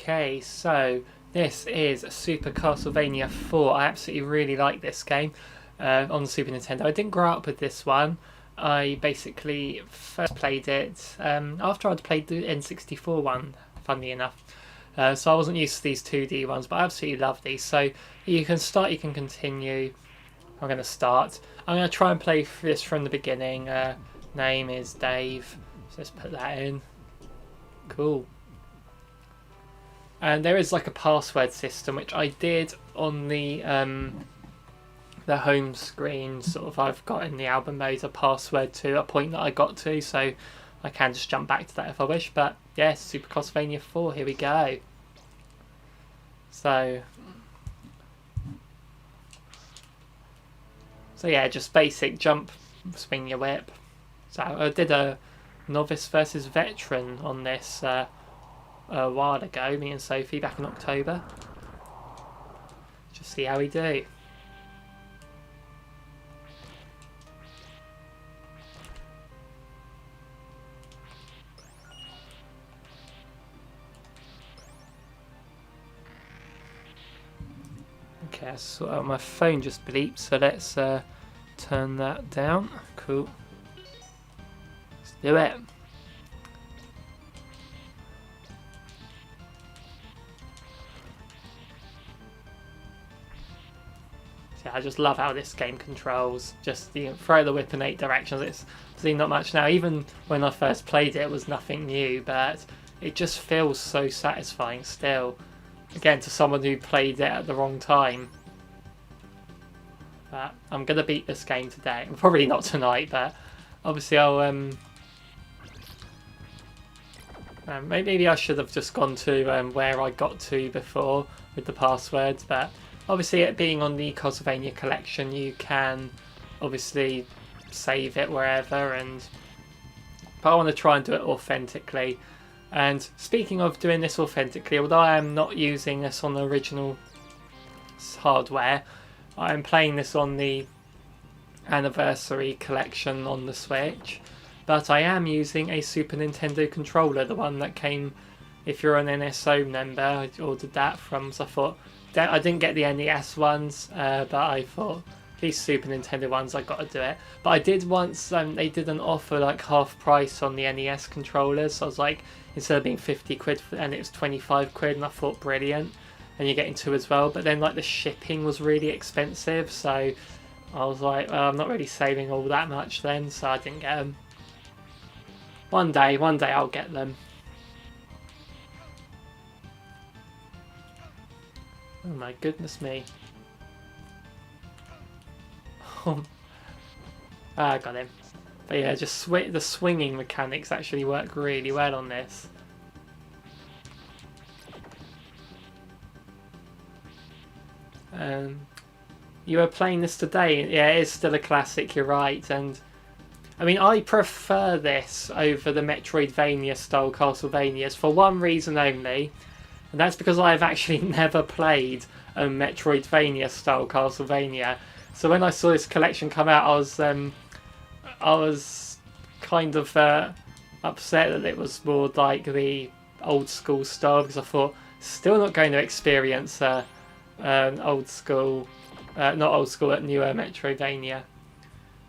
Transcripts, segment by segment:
Okay, so this is Super Castlevania IV. I absolutely really like this game on the Super Nintendo. I didn't grow up with this one. I basically first played it after I'd played the N64 one, funnily enough. So I wasn't used to these 2D ones, but I absolutely love these. So you can start, you can continue. I'm going to start. I'm going to try and play this from the beginning. Name is Dave. So let's put that in. Cool. And there is like a password system, which I did on the home screen. Sort of, I've got in the album mode a password to a point that I got to, so I can just jump back to that if I wish. But yes, Super Castlevania 4. Here we go. So yeah, just basic jump, swing your whip. So I did a novice versus veteran on this a while ago, me and Sophie, back in October. Just see how we do. Okay, so my phone just bleeped, so let's turn that down. Cool. Let's do it. Yeah, I just love how this game controls. Just throw the whip in 8 directions. It's really not much now. Even when I first played it, it was nothing new, but it just feels so satisfying still. Again, to someone who played it at the wrong time. But I'm gonna beat this game today. Probably not tonight, but obviously I'll maybe I should have just gone to where I got to before with the passwords, but obviously it being on the Castlevania collection, you can obviously save it wherever, but I want to try and do it authentically. And speaking of doing this authentically, although I am not using this on the original hardware, I am playing this on the Anniversary collection on the Switch, but I am using a Super Nintendo controller, the one that came, if you're an NSO member, I ordered that from, so I thought, I didn't get the NES ones, but I thought these Super Nintendo ones, I got to do it. But I did once, they did an offer like half price on the NES controllers, so I was like, instead of being 50 quid and it was 25 quid, and I thought brilliant, and you're getting 2 as well. But then like the shipping was really expensive, so I was like, well, I'm not really saving all that much then, so I didn't get them. One day I'll get them. Oh my goodness me. I got him. But yeah, just the swinging mechanics actually work really well on this. You were playing this today. Yeah, it is still a classic, you're right. And I mean, I prefer this over the Metroidvania style Castlevanias for one reason only. And that's because I've actually never played a Metroidvania style Castlevania. So when I saw this collection come out, I was kind of upset that it was more like the old school style, because I thought still not going to experience an old school, not old school, at newer Metroidvania.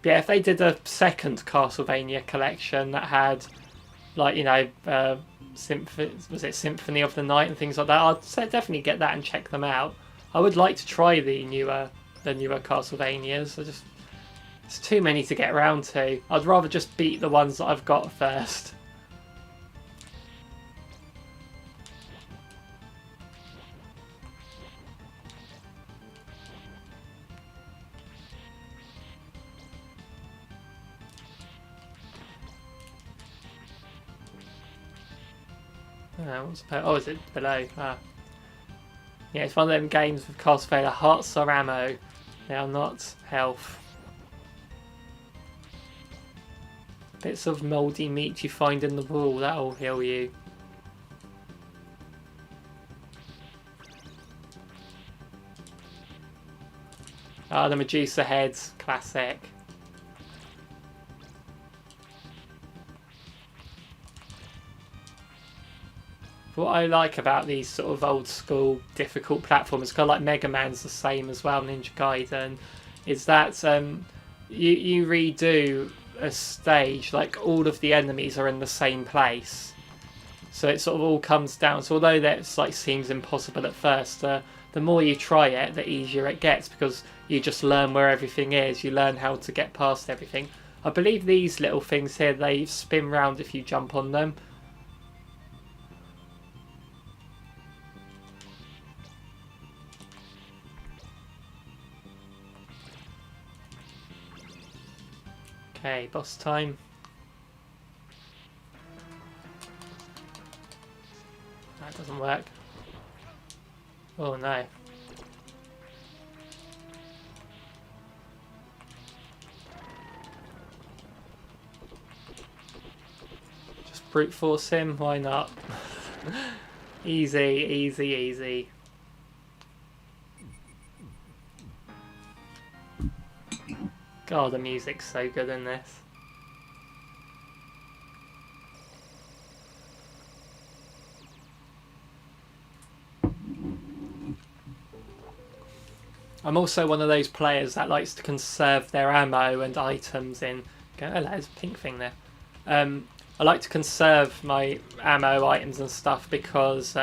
But yeah, if they did a second Castlevania collection that had, like, you know, Symphony of the Night and things like that, I'd definitely get that and check them out. I would like to try the newer Castlevanias. It's too many to get around to. I'd rather just beat the ones that I've got first. Oh, is it below? Ah. Yeah, it's one of them games with Castlevania. Hearts are ammo. They are not health. Bits of mouldy meat you find in the wall, that'll heal you. Ah, the Medusa heads, classic. what I like about these sort of old school difficult platformers, kind of like Mega Man's the same as well, Ninja Gaiden, is that you redo a stage, like all of the enemies are in the same place, so it sort of all comes down. So although that like seems impossible at first, the more you try it, the easier it gets, because you just learn where everything is. You learn how to get past everything. I believe these little things here, they spin round if you jump on them. Okay, boss time. That doesn't work. Oh no. Just brute force him, why not? Easy, easy, easy. God, the music's so good in this. I'm also one of those players that likes to conserve their ammo and items in... Oh, there's a pink thing there. I like to conserve my ammo, items and stuff because,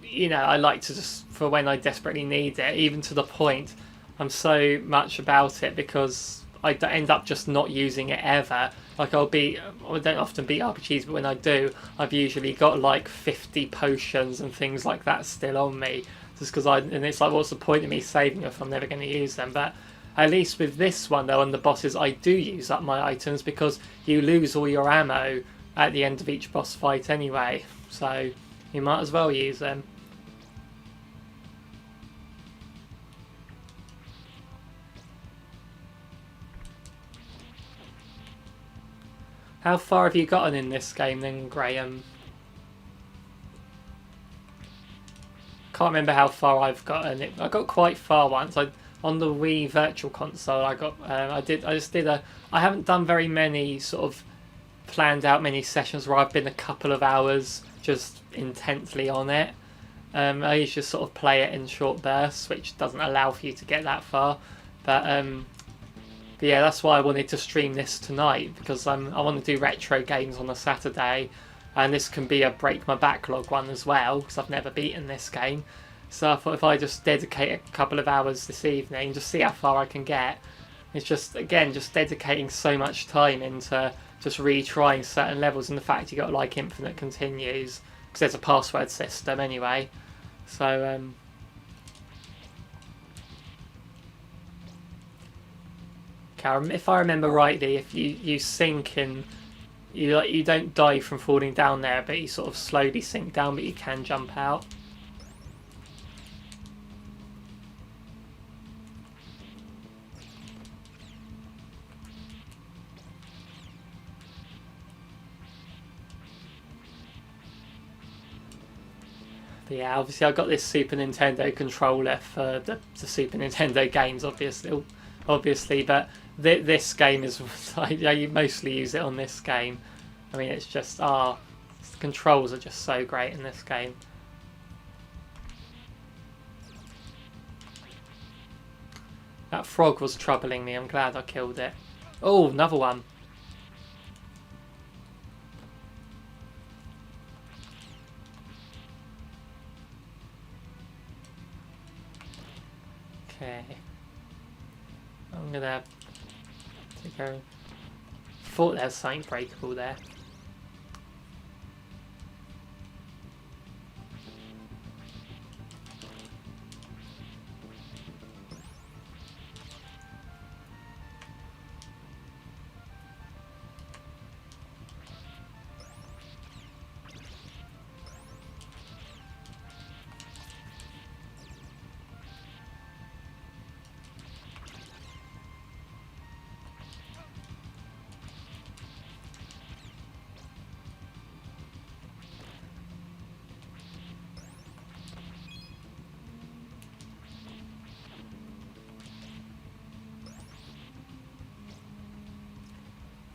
you know, I like to just, for when I desperately need it, even to the point I'm so much about it because I end up just not using it ever. Like I don't often beat RPGs, but when I do, I've usually got like 50 potions and things like that still on me. Just because and it's like, what's the point of me saving them if I'm never going to use them? But at least with this one though, on the bosses, I do use up my items because you lose all your ammo at the end of each boss fight anyway. So you might as well use them. How far have you gotten in this game then, Graham? Can't remember how far I've gotten. I got quite far once. On the Wii Virtual Console, I got. I haven't done very many sort of planned out many sessions where I've been a couple of hours just intensely on it. I usually just sort of play it in short bursts, which doesn't allow for you to get that far. But yeah, that's why I wanted to stream this tonight, because I want to do retro games on a Saturday, and this can be a Break My Backlog one as well, because I've never beaten this game. So I thought if I just dedicate a couple of hours this evening, just see how far I can get. It's just, again, just dedicating so much time into just retrying certain levels, and the fact you got like infinite continues, because there's a password system anyway. So if I remember rightly, if you sink in, you don't die from falling down there, but you sort of slowly sink down, but you can jump out. But yeah, obviously I got this Super Nintendo controller for the Super Nintendo games, obviously, but this game is I mostly use it on this game. I mean, it's just the controls are just so great in this game. That frog was troubling me. I'm glad I killed it. Oh, another one. Okay. I'm gonna take care of... Thought there was something breakable there.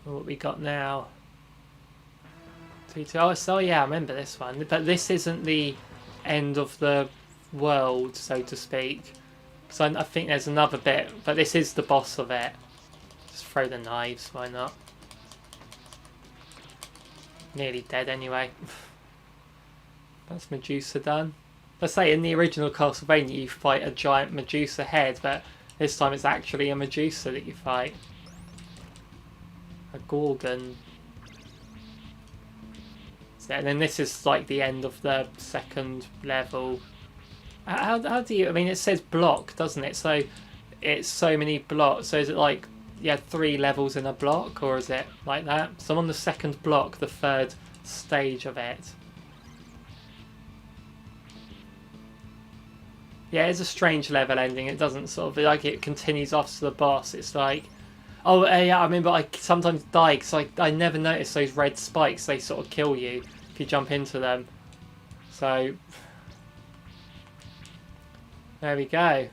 What we got now? T2. Oh, so yeah, I remember this one. But this isn't the end of the world, so to speak. Because I think there's another bit, but this is the boss of it. Just throw the knives, why not? Nearly dead anyway. That's Medusa done. Let's say in the original Castlevania you fight a giant Medusa head, but this time it's actually a Medusa that you fight. A Gorgon. So, and then this is like the end of the second level. How do you... I mean, it says block, doesn't it? So it's so many blocks. So is it like, yeah, 3 levels in a block? Or is it like that? So I'm on the second block, the third stage of it. Yeah, it's a strange level ending. It doesn't sort of... like it continues off to the boss. It's like... oh, yeah, I remember I sometimes die because I never notice those red spikes. They sort of kill you if you jump into them. So... there we go.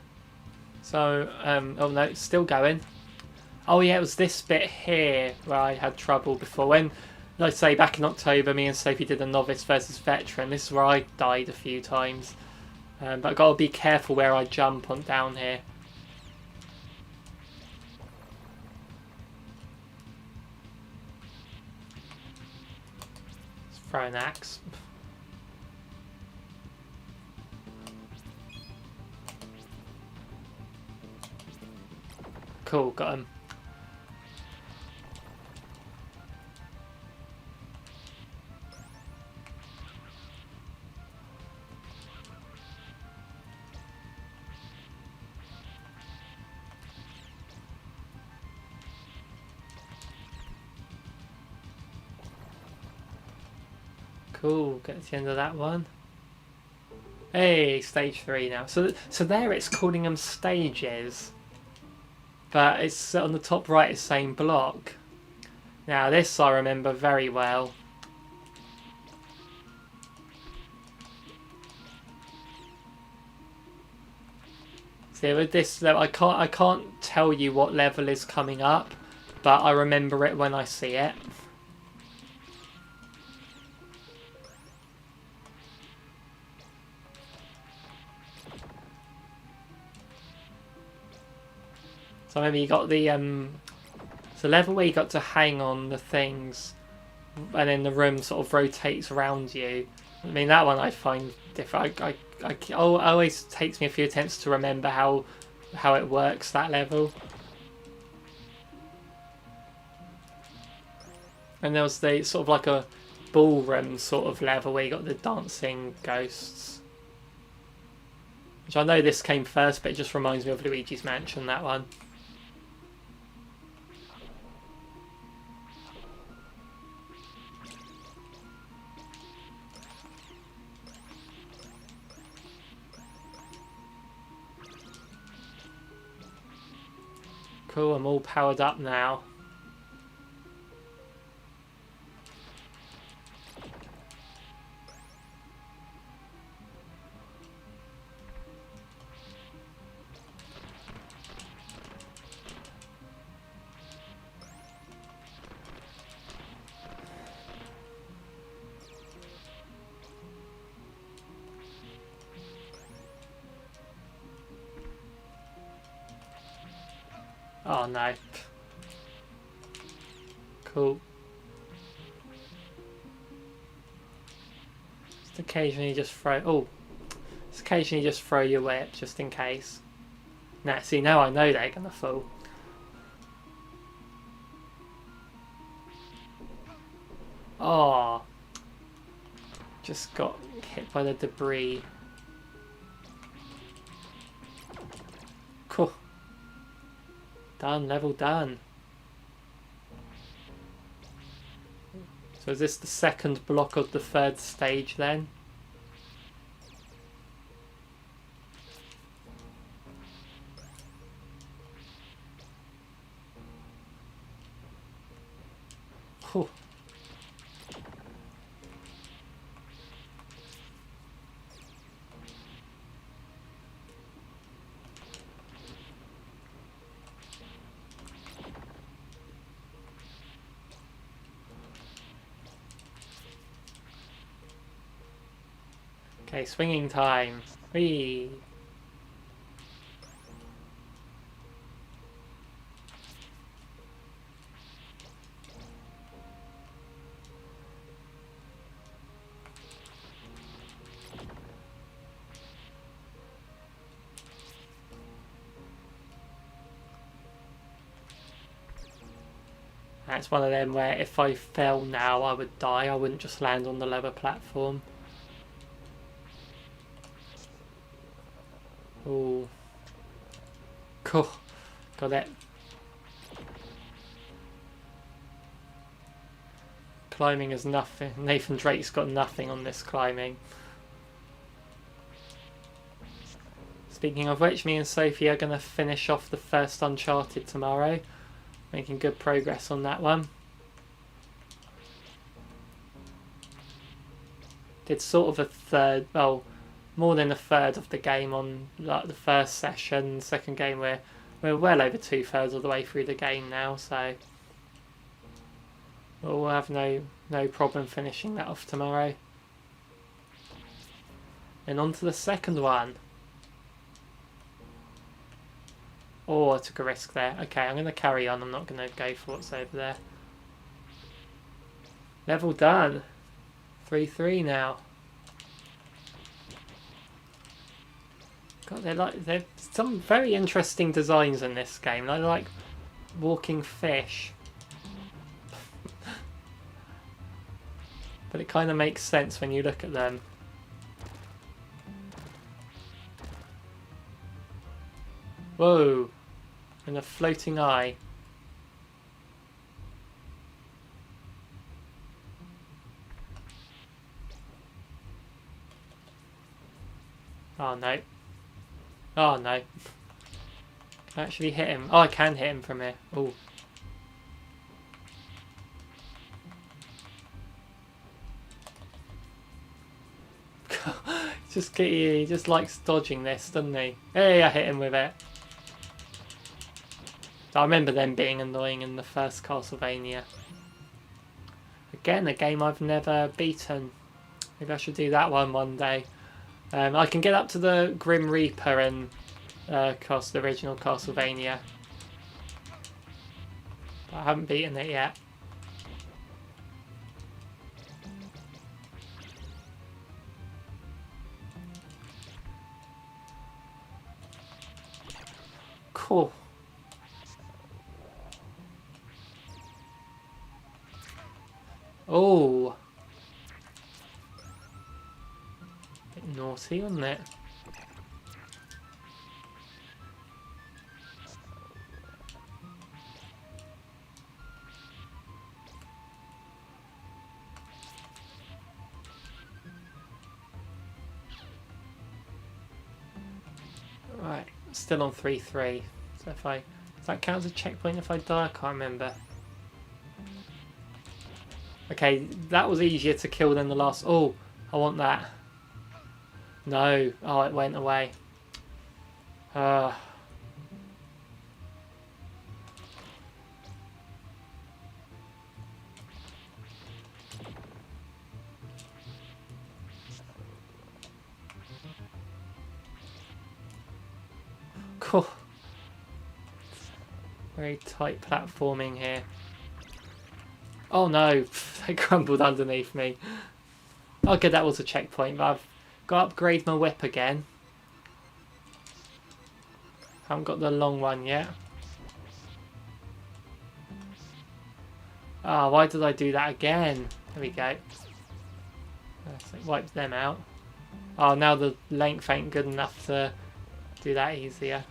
So, oh no, it's still going. Oh yeah, it was this bit here where I had trouble before. When, like I say, back in October, me and Sophie did a novice versus veteran. This is where I died a few times. But I've got to be careful where I jump on down here. Let's throw an axe. Cool, got him. Cool, get to the end of that one. Hey, stage 3 now. So there it's calling them stages. But it's on the top right, it's saying block. Now this I remember very well. See, with this level, I can't tell you what level is coming up, but I remember it when I see it. So maybe you got the level where you got to hang on the things, and then the room sort of rotates around you. I mean, that one I find different. It always takes me a few attempts to remember how it works, that level. And there was the sort of like a ballroom sort of level where you got the dancing ghosts, which I know this came first, but it just reminds me of Luigi's Mansion, that one. Cool, I'm all powered up now. Oh no. Cool. Just occasionally just throw... oh. Just occasionally just throw your whip, just in case. Nah, see, now I know they're gonna fall. Oh. Just got hit by the debris. Cool. Done, level done. So is this the second block of the third stage then? Whew. Okay, swinging time. Whee! That's one of them where if I fell now I would die. I wouldn't just land on the lower platform. Ooh. Cool. Got it. Climbing is nothing. Nathan Drake's got nothing on this climbing. Speaking of which, me and Sophie are going to finish off the first Uncharted tomorrow. Making good progress on that one. Did sort of a third, well, more than a third of the game on like the first session. Second game we're well over 2/3 of the way through the game now, so we'll have no problem finishing that off tomorrow. And on to the second one. Oh, I took a risk there. Okay, I'm going to carry on. I'm not going to go for what's over there. Level done. 3-3 now. God, they're some very interesting designs in this game. They're like walking fish. But it kind of makes sense when you look at them. Whoa. And a floating eye. Oh no. Oh no. Can I actually hit him? Oh, I can hit him from here. Oh. He just likes dodging this, doesn't he? Hey, I hit him with it. I remember them being annoying in the first Castlevania. Again, a game I've never beaten. Maybe I should do that one day. I can get up to the Grim Reaper in the original Castlevania. But I haven't beaten it yet. Cool. Oh. Bit naughty, wasn't it? Right, still on 3-3. So if does that count as a checkpoint if I die? I can't remember. Okay, that was easier to kill than the last. Oh, I want that. No. Oh, it went away. Cool. Very tight platforming here. Oh no, they crumbled underneath me. Okay, that was a checkpoint, but I've got to upgrade my whip again. Haven't got the long one yet. Ah, why did I do that again? There we go. Let's wipe them out. Oh, now the length ain't good enough to do that easier.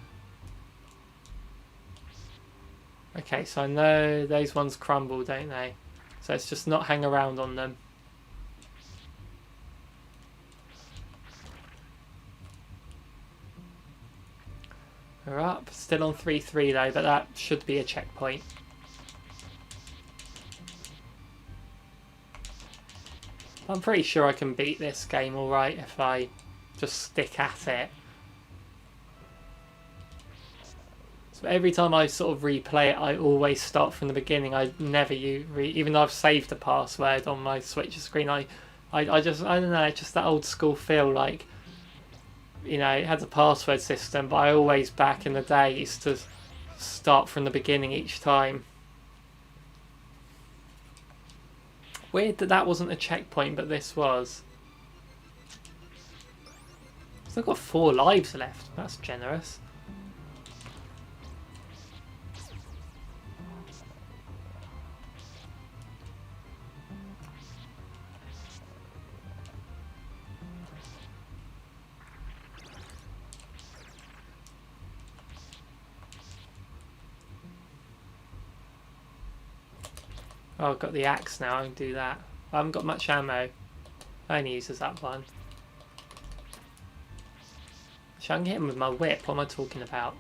Okay, so I know those ones crumble, don't they? So it's just not hang around on them. We're up, still on 3-3 though, but that should be a checkpoint. I'm pretty sure I can beat this game alright if I just stick at it. So every time I sort of replay it, I always start from the beginning. I never even though I've saved the password on my Switch screen, I I don't know, just that old school feel, like, you know, it had a password system, but I always back in the day used to start from the beginning each time. Weird that that wasn't a checkpoint, but this was. Still got 4 lives left. That's generous. Oh, I've got the axe now. I can do that. I haven't got much ammo. I only uses that one. Actually, I can hit him with my whip. What am I talking about?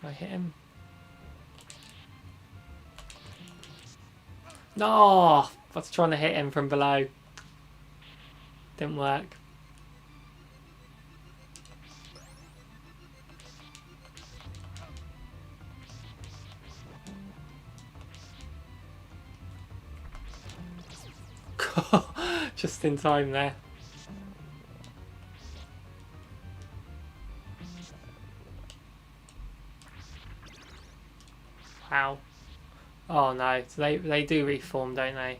Can I hit him? No! I was trying to hit him from below. Didn't work. Just in time there. Wow. Oh no, so they do reform, don't they?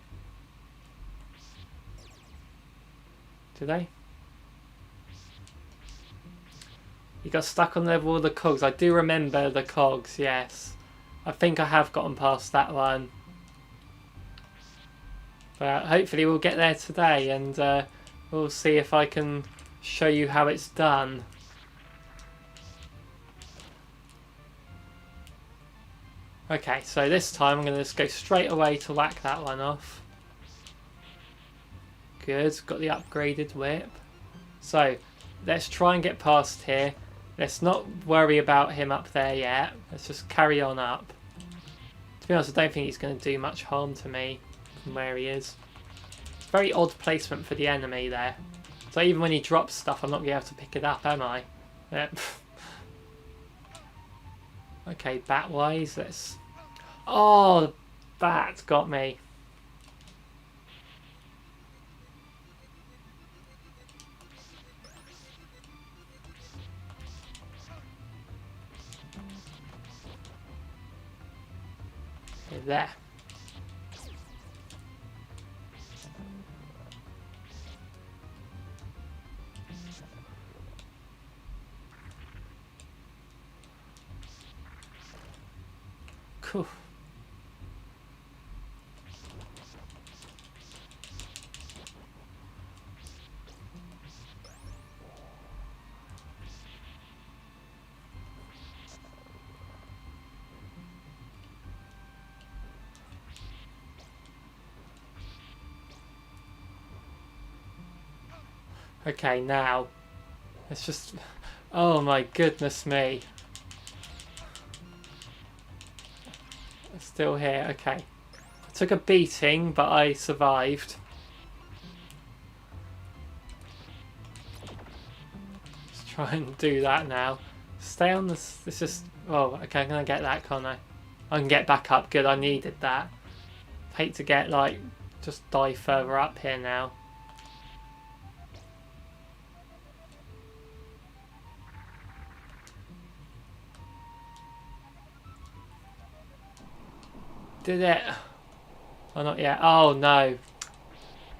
Do they? You got stuck on level of the cogs. I do remember the cogs, yes. I think I have gotten past that one. But hopefully we'll get there today, and we'll see if I can show you how it's done. Okay, so this time I'm going to just go straight away to whack that one off. Good, got the upgraded whip. So, let's try and get past here. Let's not worry about him up there yet. Let's just carry on up. To be honest, I don't think he's going to do much harm to me from where he is. Very odd placement for the enemy there. So even when he drops stuff, I'm not going to be able to pick it up, am I? Yep. Okay, bat-wise, let's... Oh, the bat got me. Okay, there. Cool. Okay, now let's just... Oh my goodness me. It's still here, okay. I took a beating, but I survived. Let's try and do that now. Stay on this... It's just... Oh, okay, I'm going to get that, can't I? I can get back up. Good, I needed that. Hate to get, like, just die further up here now. Did it? Oh, not yet. Oh, no.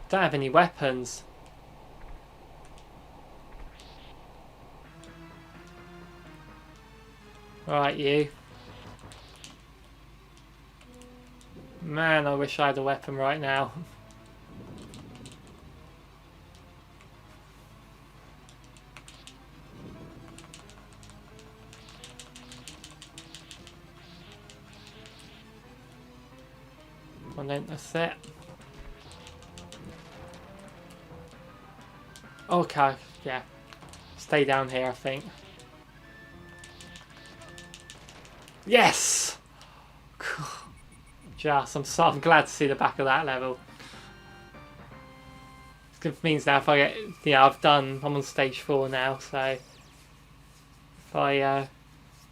Don't have any weapons. Right, you. Man, I wish I had a weapon right now. Come on then, that's it. Okay, yeah. Stay down here, I think. Yes! Just, I'm glad to see the back of that level. It means now if I get, I'm on stage 4 now, so if I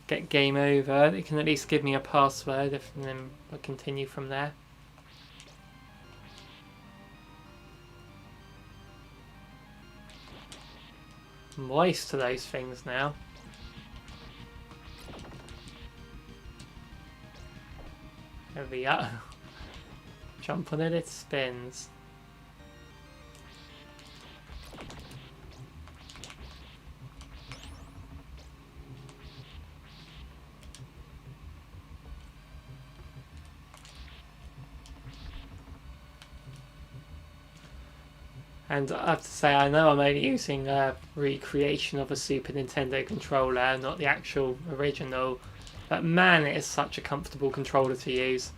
get game over, it can at least give me a password, and then I'll continue from there. I'm wise to those things now. There we go. Jump on it, it spins. And I have to say, I know I'm only using a recreation of a Super Nintendo controller, not the actual original, but man, it is such a comfortable controller to use.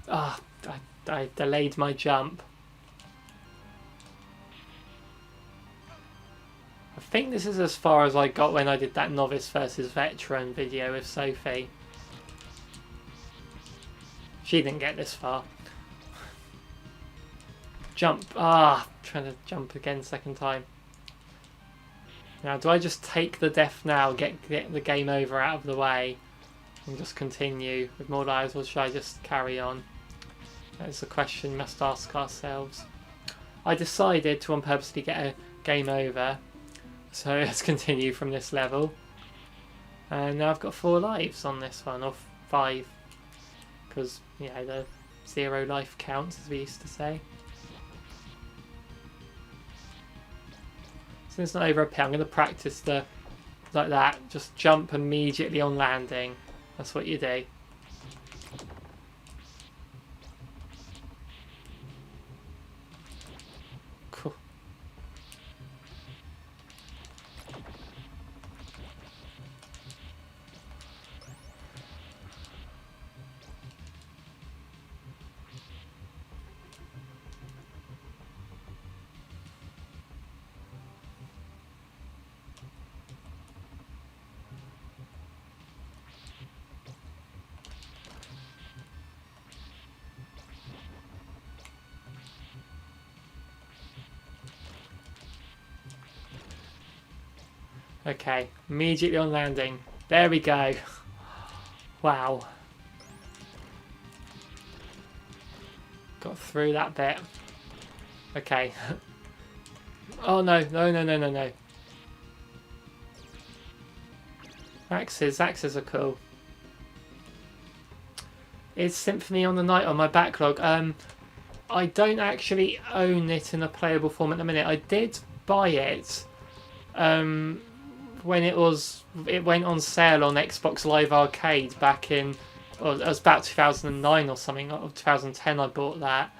Ah, I delayed my jump. I think this is as far as I got when I did that novice versus veteran video with Sophie. She didn't get this far. Jump. Ah, trying to jump again second time. Now, do I just take the death now, get the game over out of the way, and just continue with more lives, or should I just carry on? That's a question we must ask ourselves. I decided to on purposely get a game over, so let's continue from this level. And now I've got 4 lives on this one, or 5, because, you know, the 0 life counts, as we used to say. Since it's not over a pit, I'm going to practice the, like that, just jump immediately on landing. That's what you do. Cool. Okay, immediately on landing. There we go. Wow. Got through that bit. Okay. Oh no, no. Axes are cool. Is Symphony on the Night on my backlog? I don't actually own it in a playable form at the minute. I did buy it when it went on sale on Xbox Live Arcade back in, well, it was about 2009 or something, or 2010 I bought that.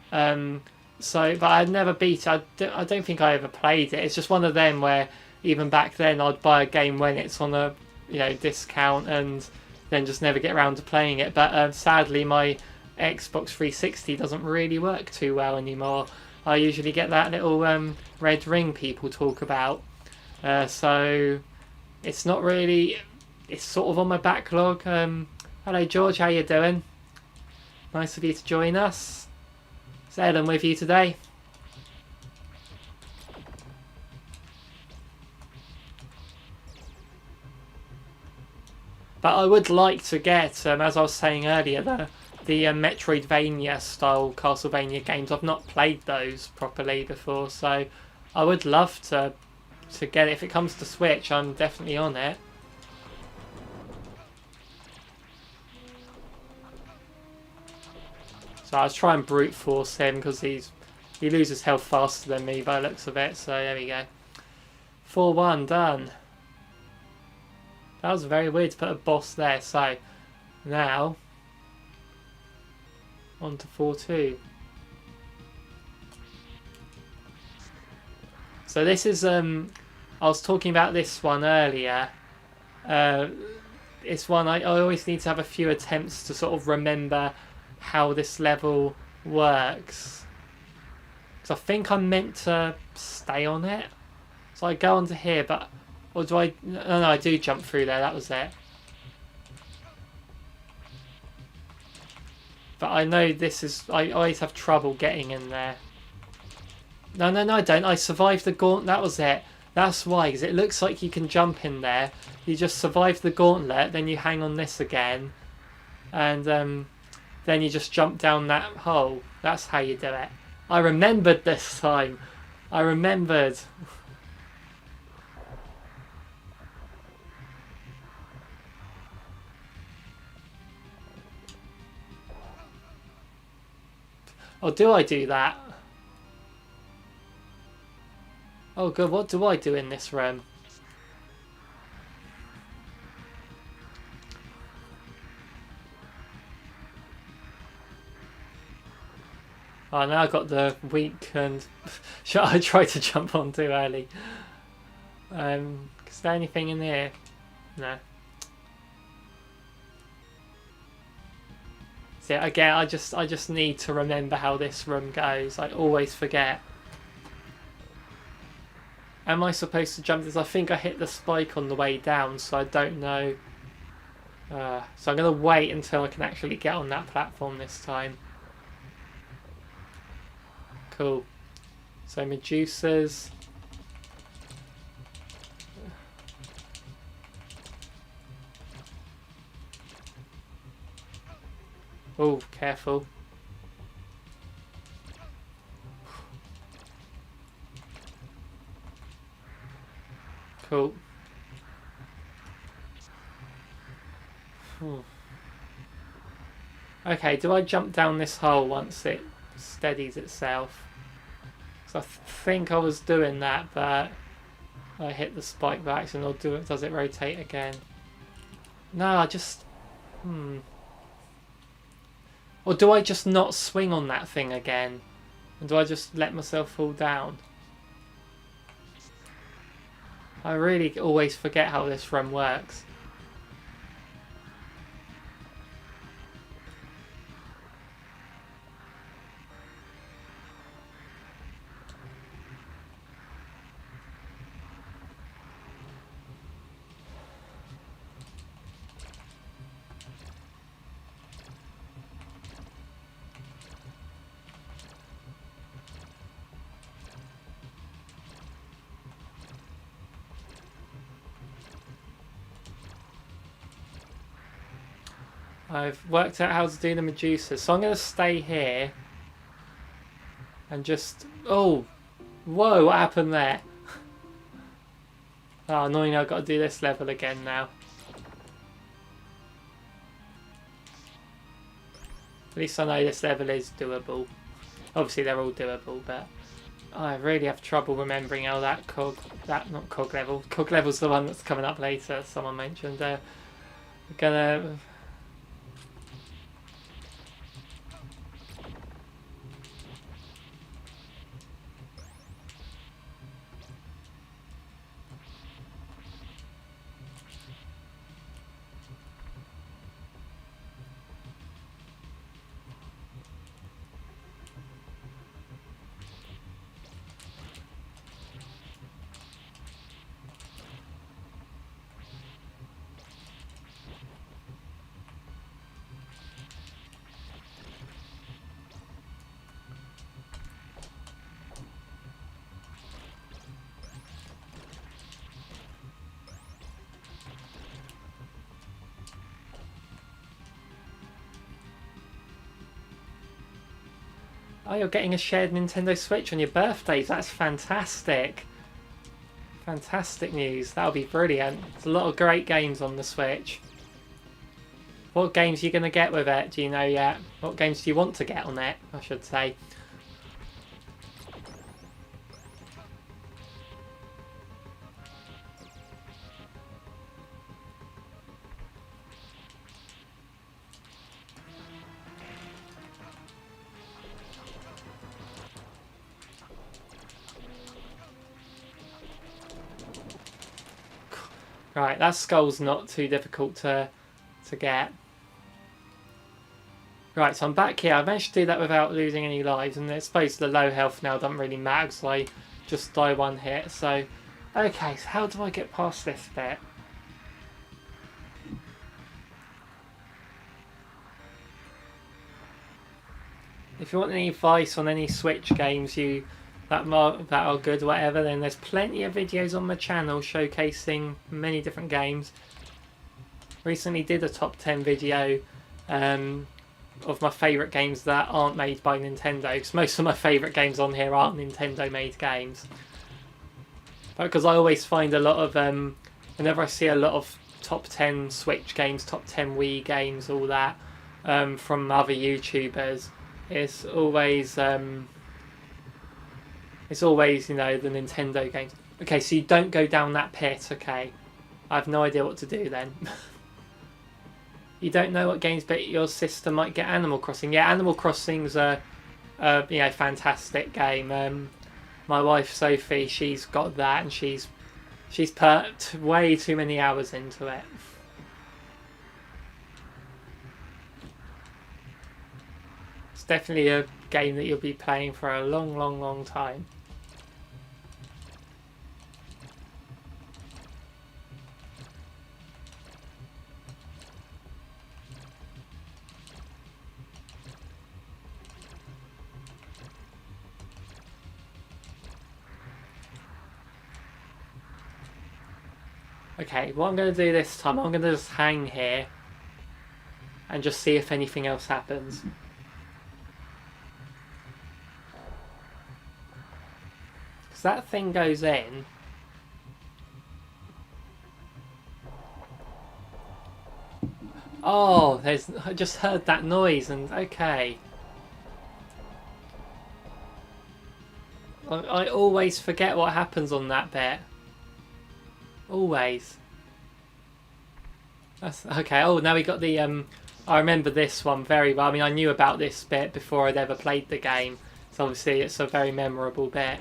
But I'd never beat it. I don't think I ever played it. It's just one of them where even back then I'd buy a game when it's on a discount and then just never get around to playing it. But sadly my Xbox 360 doesn't really work too well anymore. I usually get that little red ring people talk about. So it's not really, it's sort of on my backlog. Hello George, how you doing? Nice of you to join us. Is Ellen with you today? But I would like to get, as I was saying earlier, the Metroidvania style Castlevania games. I've not played those properly before, so I would love to get it. If it comes to Switch, I'm definitely on it. So I was trying to brute force him because he loses health faster than me by the looks of it. So there we go. 4-1 done. That was very weird to put a boss there. So now on to 4-2. So this is I was talking about this one earlier. It's one I always need to have a few attempts to sort of remember how this level works. Because I think I'm meant to stay on it. So I go onto here, but or do I? No, I do jump through there. That was it. But I know this is... I always have trouble getting in there. No, no, no, I don't. I survived the gauntlet. That was it. That's why, because it looks like you can jump in there. You just survive the gauntlet, then you hang on this again. And then you just jump down that hole. That's how you do it. I remembered this time. I remembered. Oh, do I do that? Oh, good. What do I do in this room? Oh, now I've got the weak and... I tried to jump on too early. Is there anything in here? No. See, again, I just need to remember how this room goes. I always forget. Am I supposed to jump this? I think I hit the spike on the way down, so I don't know. So I'm going to wait until I can actually get on that platform this time. Cool. So Medusas. Oh, careful. Cool. Okay, do I jump down this hole once it steadies itself? So I think I was doing that, but I hit the spike by accident. Or do it? Does it rotate again? No, I just... Or do I just not swing on that thing again? And do I just let myself fall down? I really always forget how this run works. I've worked out how to do the Medusa, so I'm going to stay here and just... Oh! Whoa, what happened there? Oh, annoying, I've got to do this level again now. At least I know this level is doable. Obviously they're all doable, but I really have trouble remembering how that not cog level. Cog level's the one that's coming up later, someone mentioned. We're gonna... Oh, you're getting a shared Nintendo Switch on your birthdays. That's fantastic. Fantastic news. That'll be brilliant. There's a lot of great games on the Switch. What games are you going to get with it? Do you know yet? What games do you want to get on it, I should say? Right, that skull's not too difficult to get. Right, so I'm back here. I managed to do that without losing any lives, and I suppose the low health now doesn't really matter because I just die one hit. So, okay, so how do I get past this bit? if you want any advice on any Switch games that are good or whatever, then there's plenty of videos on my channel showcasing many different games. Recently did a top 10 video of my favourite games that aren't made by Nintendo, because most of my favourite games on here aren't Nintendo made games. But because I always find a lot of, whenever I see a lot of top 10 Switch games, top 10 Wii games, all that, from other YouTubers, it's always you know, the Nintendo games. Okay, so you don't go down that pit, okay. I have no idea what to do then. You don't know what games, but your sister might get Animal Crossing. Yeah, Animal Crossing's a you know, fantastic game. My wife Sophie, she's got that, and she's put way too many hours into it. It's definitely a game that you'll be playing for a long, long, long time. Okay, what I'm going to do this time, I'm going to just hang here and just see if anything else happens. Because that thing goes in. Oh, I just heard that noise, and okay. I always forget what happens on that bit. Always. That's okay. Oh, now we got the I remember this one very well. I mean, I knew about this bit before I'd ever played the game, so obviously it's a very memorable bit.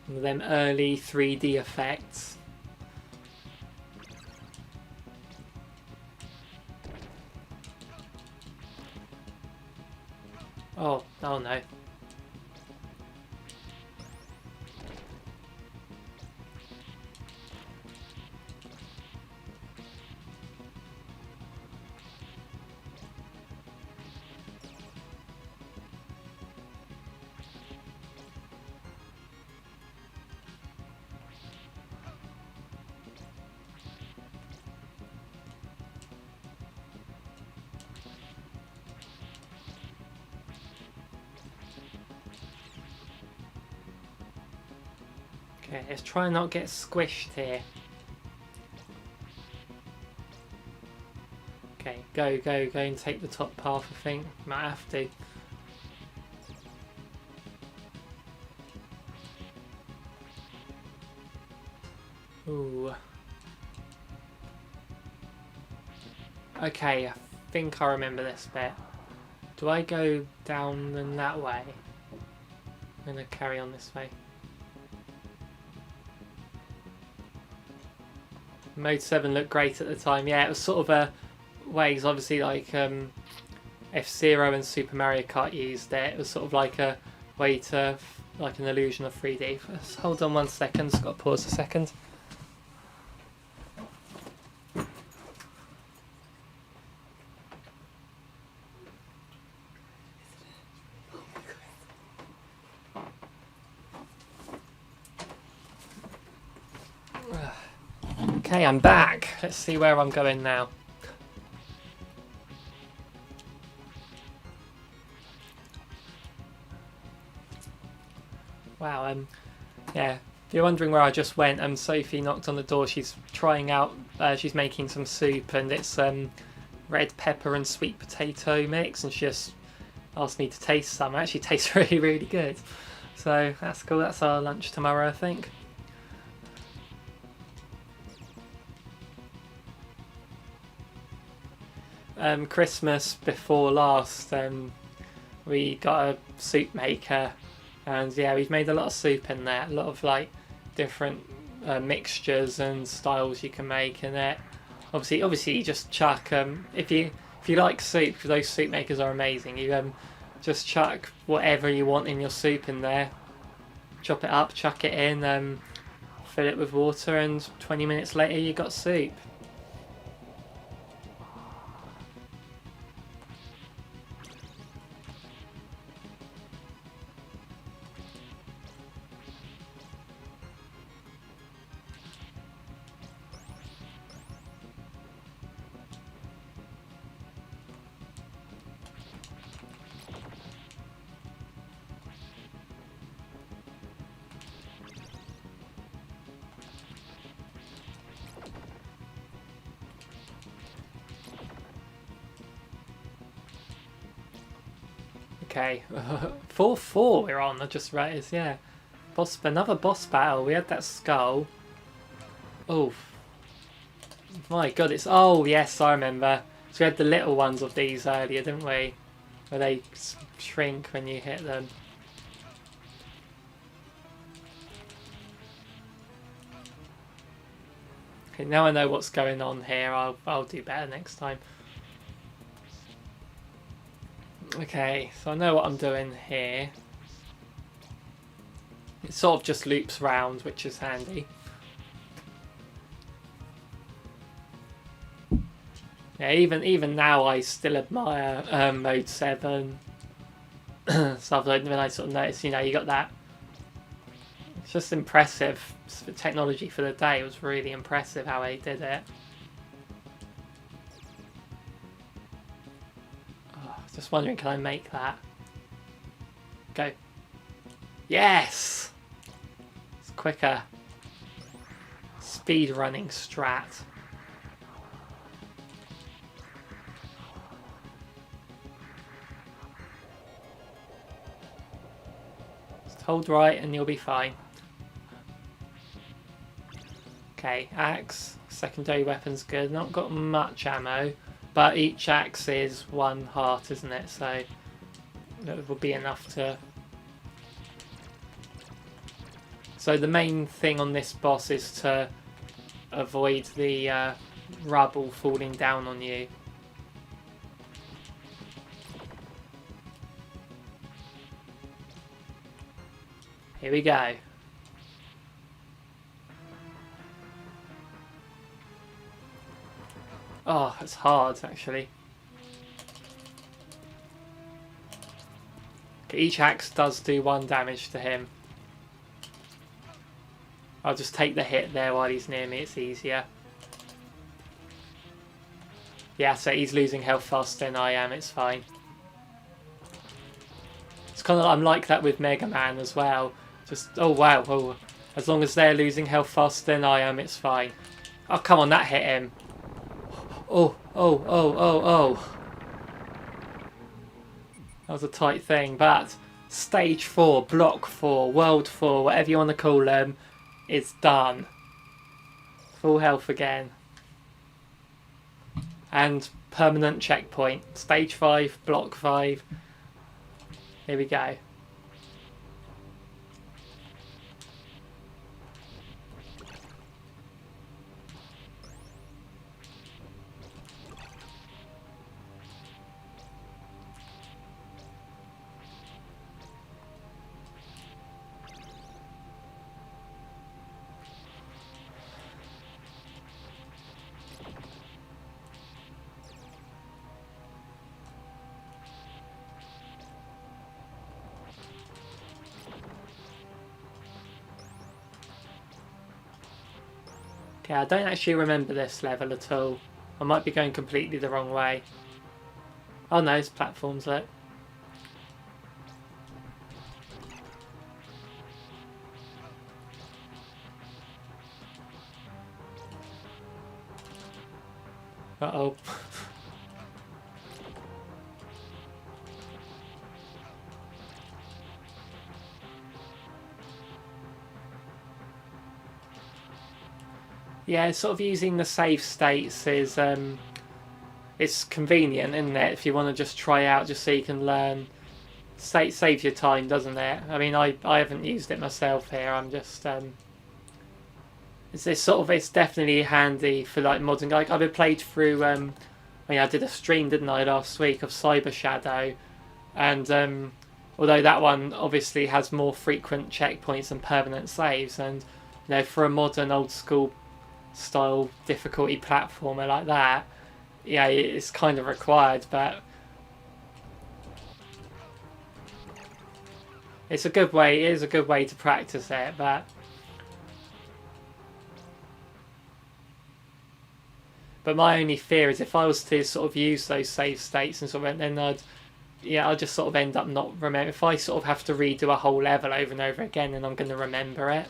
One of them early 3D effects. Oh no. Okay, let's try and not get squished here. Okay, go and take the top path, I think. Might have to. Ooh. Okay, I think I remember this bit. Do I go down and that way? I'm gonna carry on this way. Mode 7 looked great at the time. Yeah, it was sort of a ways, obviously, like F-Zero and Super Mario Kart used it. It was sort of like a way to, like an illusion of 3D. Just hold on 1 second, just got to pause a second. Okay, I'm back. Let's see where I'm going now. Wow, yeah, if you're wondering where I just went, Sophie knocked on the door. She's trying out, she's making some soup, and it's red pepper and sweet potato mix, and she just asked me to taste some. It actually tastes really, really good. So that's cool. That's our lunch tomorrow, I think. Christmas before last, we got a soup maker, and yeah, we've made a lot of soup in there. A lot of like different mixtures and styles you can make in it. Obviously, you just chuck if you like soup, those soup makers are amazing. You just chuck whatever you want in your soup in there, chop it up, chuck it in, fill it with water, and 20 minutes later you got soup. Okay, 4-4 we're on, I just realised, yeah. Another boss battle, we had that skull. Oh, my god, it's... Oh, yes, I remember. So we had the little ones of these earlier, didn't we? Where they shrink when you hit them. Okay, now I know what's going on here, I'll do better next time. Okay, so I know what I'm doing here. It sort of just loops round, which is handy. Yeah, even now I still admire Mode 7. Stuff like when I sort of notice, you know, you got that. It's just impressive. The technology for the day was really impressive how they did it. Just wondering, can I make that? Go. Yes! It's quicker. Speed running strat. Just hold right and you'll be fine. Okay, axe. Secondary weapon's good. Not got much ammo. But each axe is 1 heart, isn't it? So it will be enough to... So the main thing on this boss is to avoid the rubble falling down on you. Here we go. Oh, it's hard, actually. Okay, each axe does do 1 damage to him. I'll just take the hit there while he's near me, it's easier. Yeah, so he's losing health faster than I am, it's fine. It's kind of, I'm like that with Mega Man as well. Just, oh wow, oh, as long as they're losing health faster than I am, it's fine. Oh, come on, that hit him. Oh. That was a tight thing, but stage 4, block 4, world 4, whatever you want to call them, is done. Full health again. And permanent checkpoint. Stage 5, block 5. Here we go. Okay, I don't actually remember this level at all. I might be going completely the wrong way. Oh no, it's platforms, look. Uh-oh. Yeah, sort of using the save states is it's convenient, isn't it? If you want to just try out, just so you can learn, saves your time, doesn't it? I mean, I haven't used it myself here. I'm just it's definitely handy for like modding. Like I've played through. I mean, I did a stream, didn't I, last week of Cyber Shadow, and Although that one obviously has more frequent checkpoints and permanent saves, and for a modern old school style difficulty platformer like that, yeah, it's kind of required. But it's a good way. It is a good way to practice it, but my only fear is if I was to sort of use those save states and sort of, then I'll just sort of end up not remember. If I sort of have to redo a whole level over and over again, then I'm going to remember it.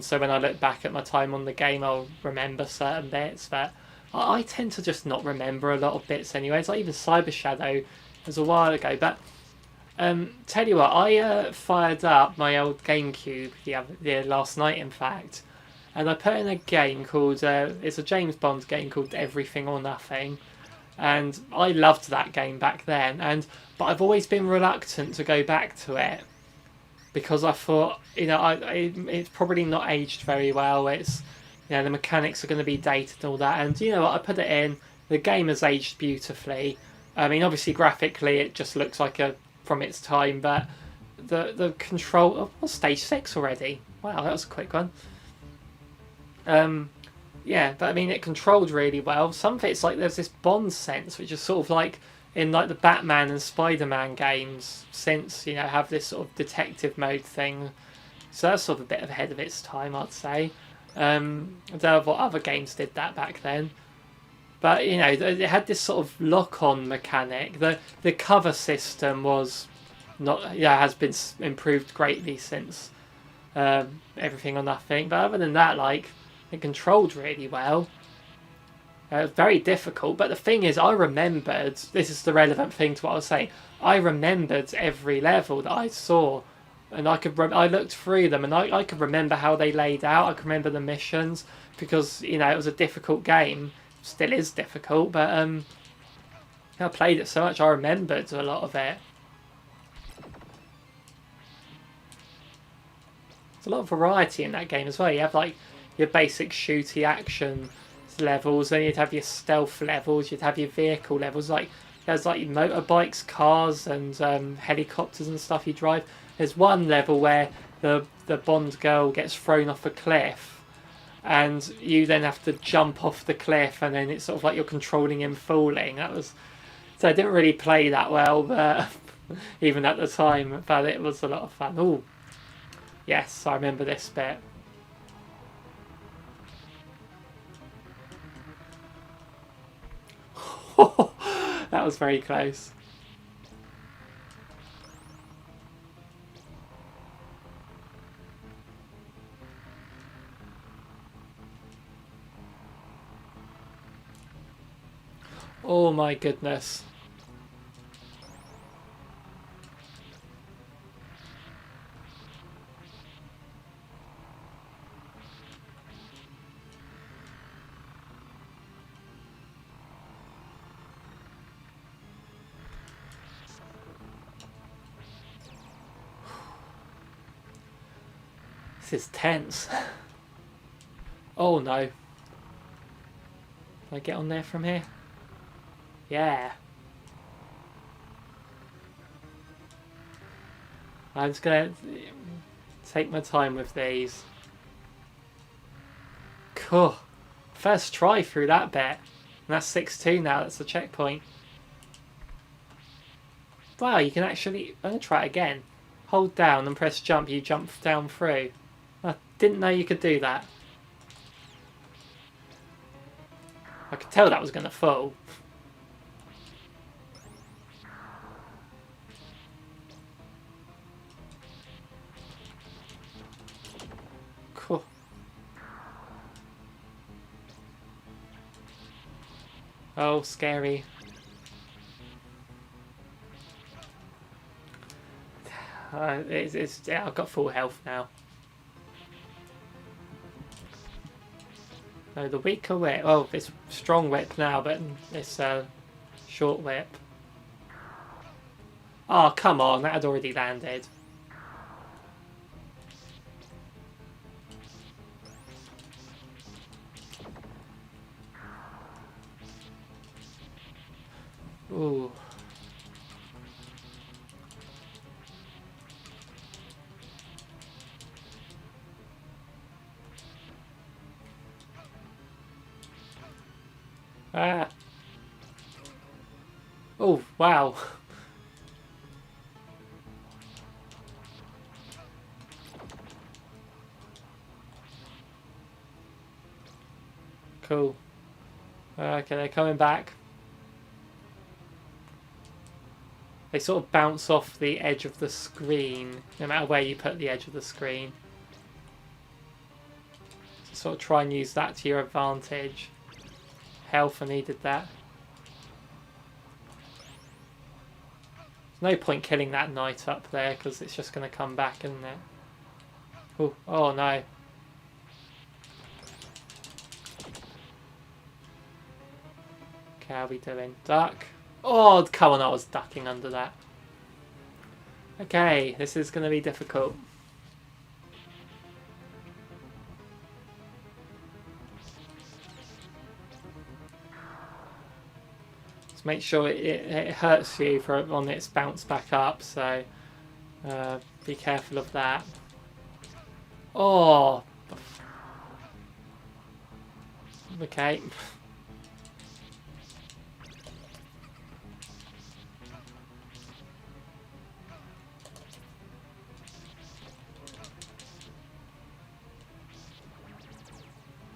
So when I look back at my time on the game, I'll remember certain bits. But I tend to just not remember a lot of bits anyway. It's like even Cyber Shadow, it was a while ago. But tell you what, I fired up my old GameCube last night, in fact, and I put in a game called it's a James Bond game called Everything or Nothing, and I loved that game back then. But I've always been reluctant to go back to it because I thought, it's probably not aged very well. It's, the mechanics are going to be dated and all that. And you know what? I put it in. The game has aged beautifully. I mean, obviously graphically, it just looks like from its time, but the control. Oh, what's stage 6 already? Wow, that was a quick one. Yeah, but I mean, it controlled really well. Some of it's like there's this Bond sense, which is sort of like in like the Batman and Spider-Man games since, have this sort of detective mode thing. So that's sort of a bit ahead of its time, I'd say. I don't know what other games did that back then. But, it had this sort of lock-on mechanic. The cover system was not, has been improved greatly since Everything or Nothing. But other than that, like, it controlled really well. It was very difficult, but the thing is, I remembered, this is the relevant thing to what I was saying, I remembered every level that I saw, and I looked through them, and I could remember how they laid out, I could remember the missions, because, it was a difficult game, still is difficult, but I played it so much, I remembered a lot of it. There's a lot of variety in that game as well. You have, like, your basic shooty action levels, then you'd have your stealth levels, you'd have your vehicle levels, like there's like motorbikes, cars, and helicopters and stuff you drive. There's one level where the Bond girl gets thrown off a cliff, and you then have to jump off the cliff, and then it's sort of like you're controlling him falling. So I didn't really play that well, but even at the time, but it was a lot of fun. Oh, yes, I remember this bit. That was very close. Oh my goodness. This is tense. Oh no. Can I get on there from here? Yeah. I'm just gonna take my time with these. Cool. First try through that bit. And that's 6-2 now, that's the checkpoint. Wow, you can actually... I'm gonna try it again. Hold down and press jump, you jump down through. I didn't know you could do that. I could tell that was going to fall. Cool. Oh, scary. I've got full health now. No, the weaker whip. Oh, it's strong whip now, but it's short whip. Oh, come on, that had already landed. Ooh. Ah. Oh, wow. Cool. Okay, they're coming back. They sort of bounce off the edge of the screen, no matter where you put the edge of the screen. So sort of try and use that to your advantage. Health, I needed that. There's no point killing that knight up there, because it's just going to come back, isn't it? Oh, oh no. Okay, how are we doing? Duck. Oh, come on, I was ducking under that. Okay, this is going to be difficult. Just make sure it hurts you on its bounce back up, so be careful of that. Oh! Okay.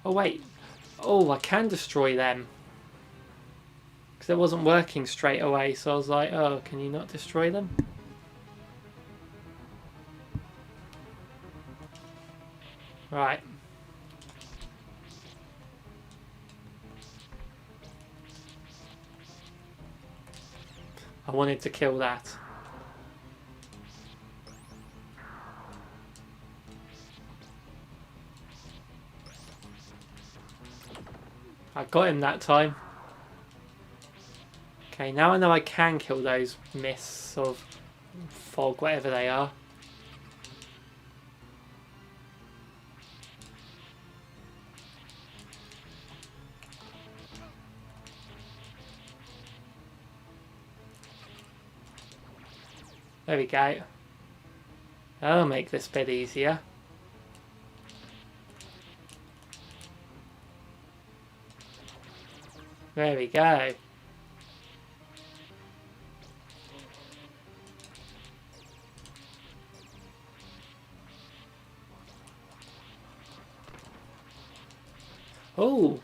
Oh wait, oh I can destroy them. Because it wasn't working straight away, so I was like, oh, can you not destroy them? Right. I wanted to kill that. I got him that time. Okay, now I know I can kill those mists of fog, whatever they are. There we go. That'll make this bit easier. There we go. Oh!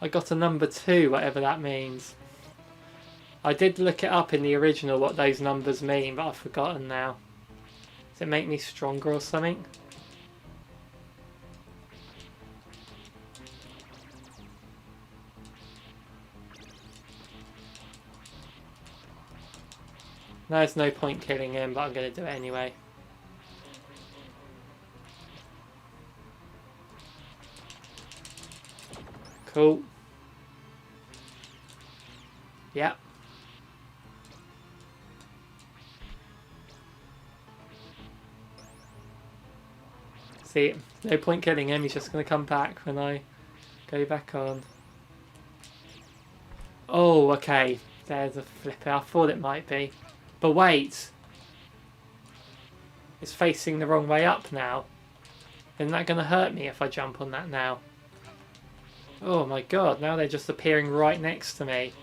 I got a number 2, whatever that means. I did look it up in the original what those numbers mean, but I've forgotten now. Does it make me stronger or something? No, there's no point killing him, but I'm going to do it anyway. Cool. Yep. See, no point killing him, he's just going to come back when I go back on. Oh, okay. There's a flipper. I thought it might be. But wait. It's facing the wrong way up now. Isn't that going to hurt me if I jump on that now? Oh my god, now they're just appearing right next to me.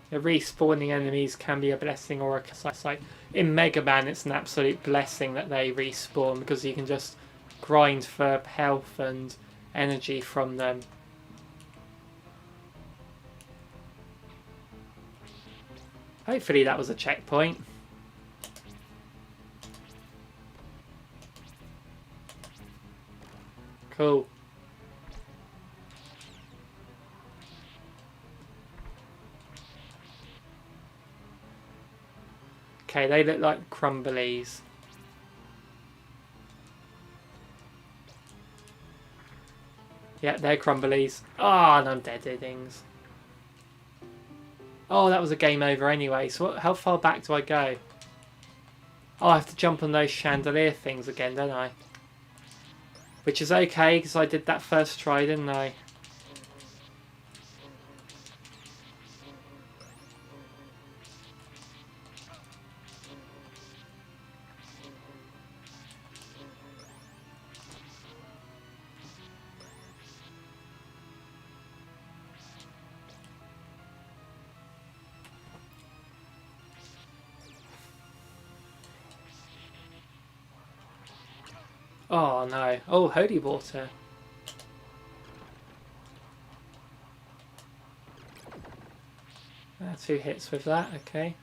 The respawning enemies can be a blessing or a curse. Like in Mega Man, it's an absolute blessing that they respawn because you can just grind for health and energy from them. Hopefully that was a checkpoint. Cool. Okay, they look like crumblies. Yeah, they're crumblies. Ah, and I'm dead things. Oh, that was a game over anyway. So how far back do I go? Oh, I have to jump on those chandelier things again, don't I? Which is okay, because I did that first try, didn't I? Oh no. Oh, holy water. Two hits with that, okay.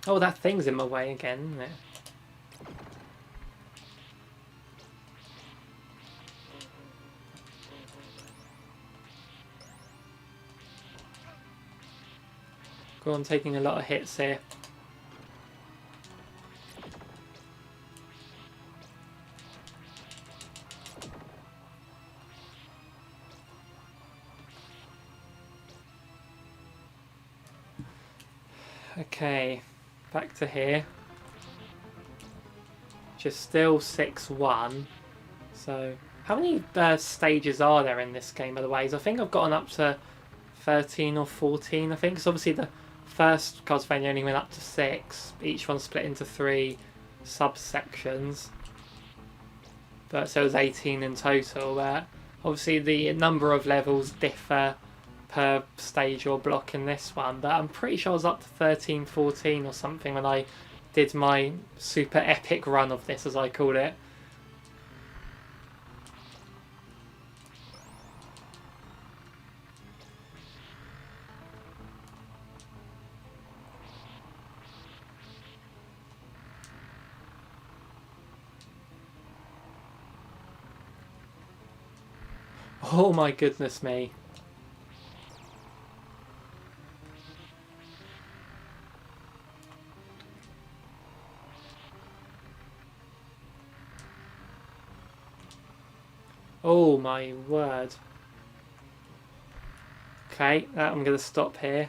Oh, that thing's in my way again, isn't it? Cool, I'm taking a lot of hits here. Okay, back to here. Just still 6-1. So, how many stages are there in this game, by the way? I think I've gotten up to 13 or 14, I think. Because obviously the first Castlevania only went up to 6. Each one split into 3 subsections. But so it was 18 in total. But obviously the number of levels differ per stage or block in this one. But I'm pretty sure I was up to 13, 14 or something when I did my super epic run of this, as I call it. Oh my goodness me. Oh my word. Okay, I'm going to stop here.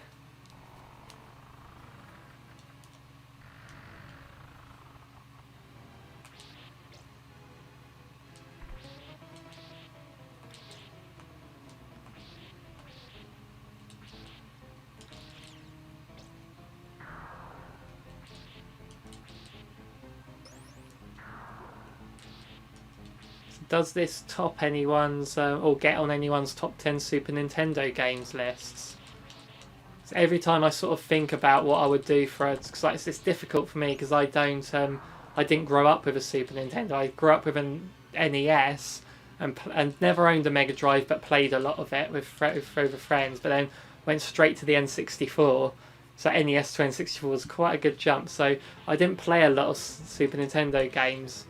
Does this top anyone's, or get on anyone's top 10 Super Nintendo games lists? So every time I sort of think about what I would do for it, because it's difficult for me because I didn't grow up with a Super Nintendo. I grew up with an NES and never owned a Mega Drive, but played a lot of it with friends. But then went straight to the N64. So NES to N64 was quite a good jump. So I didn't play a lot of Super Nintendo games.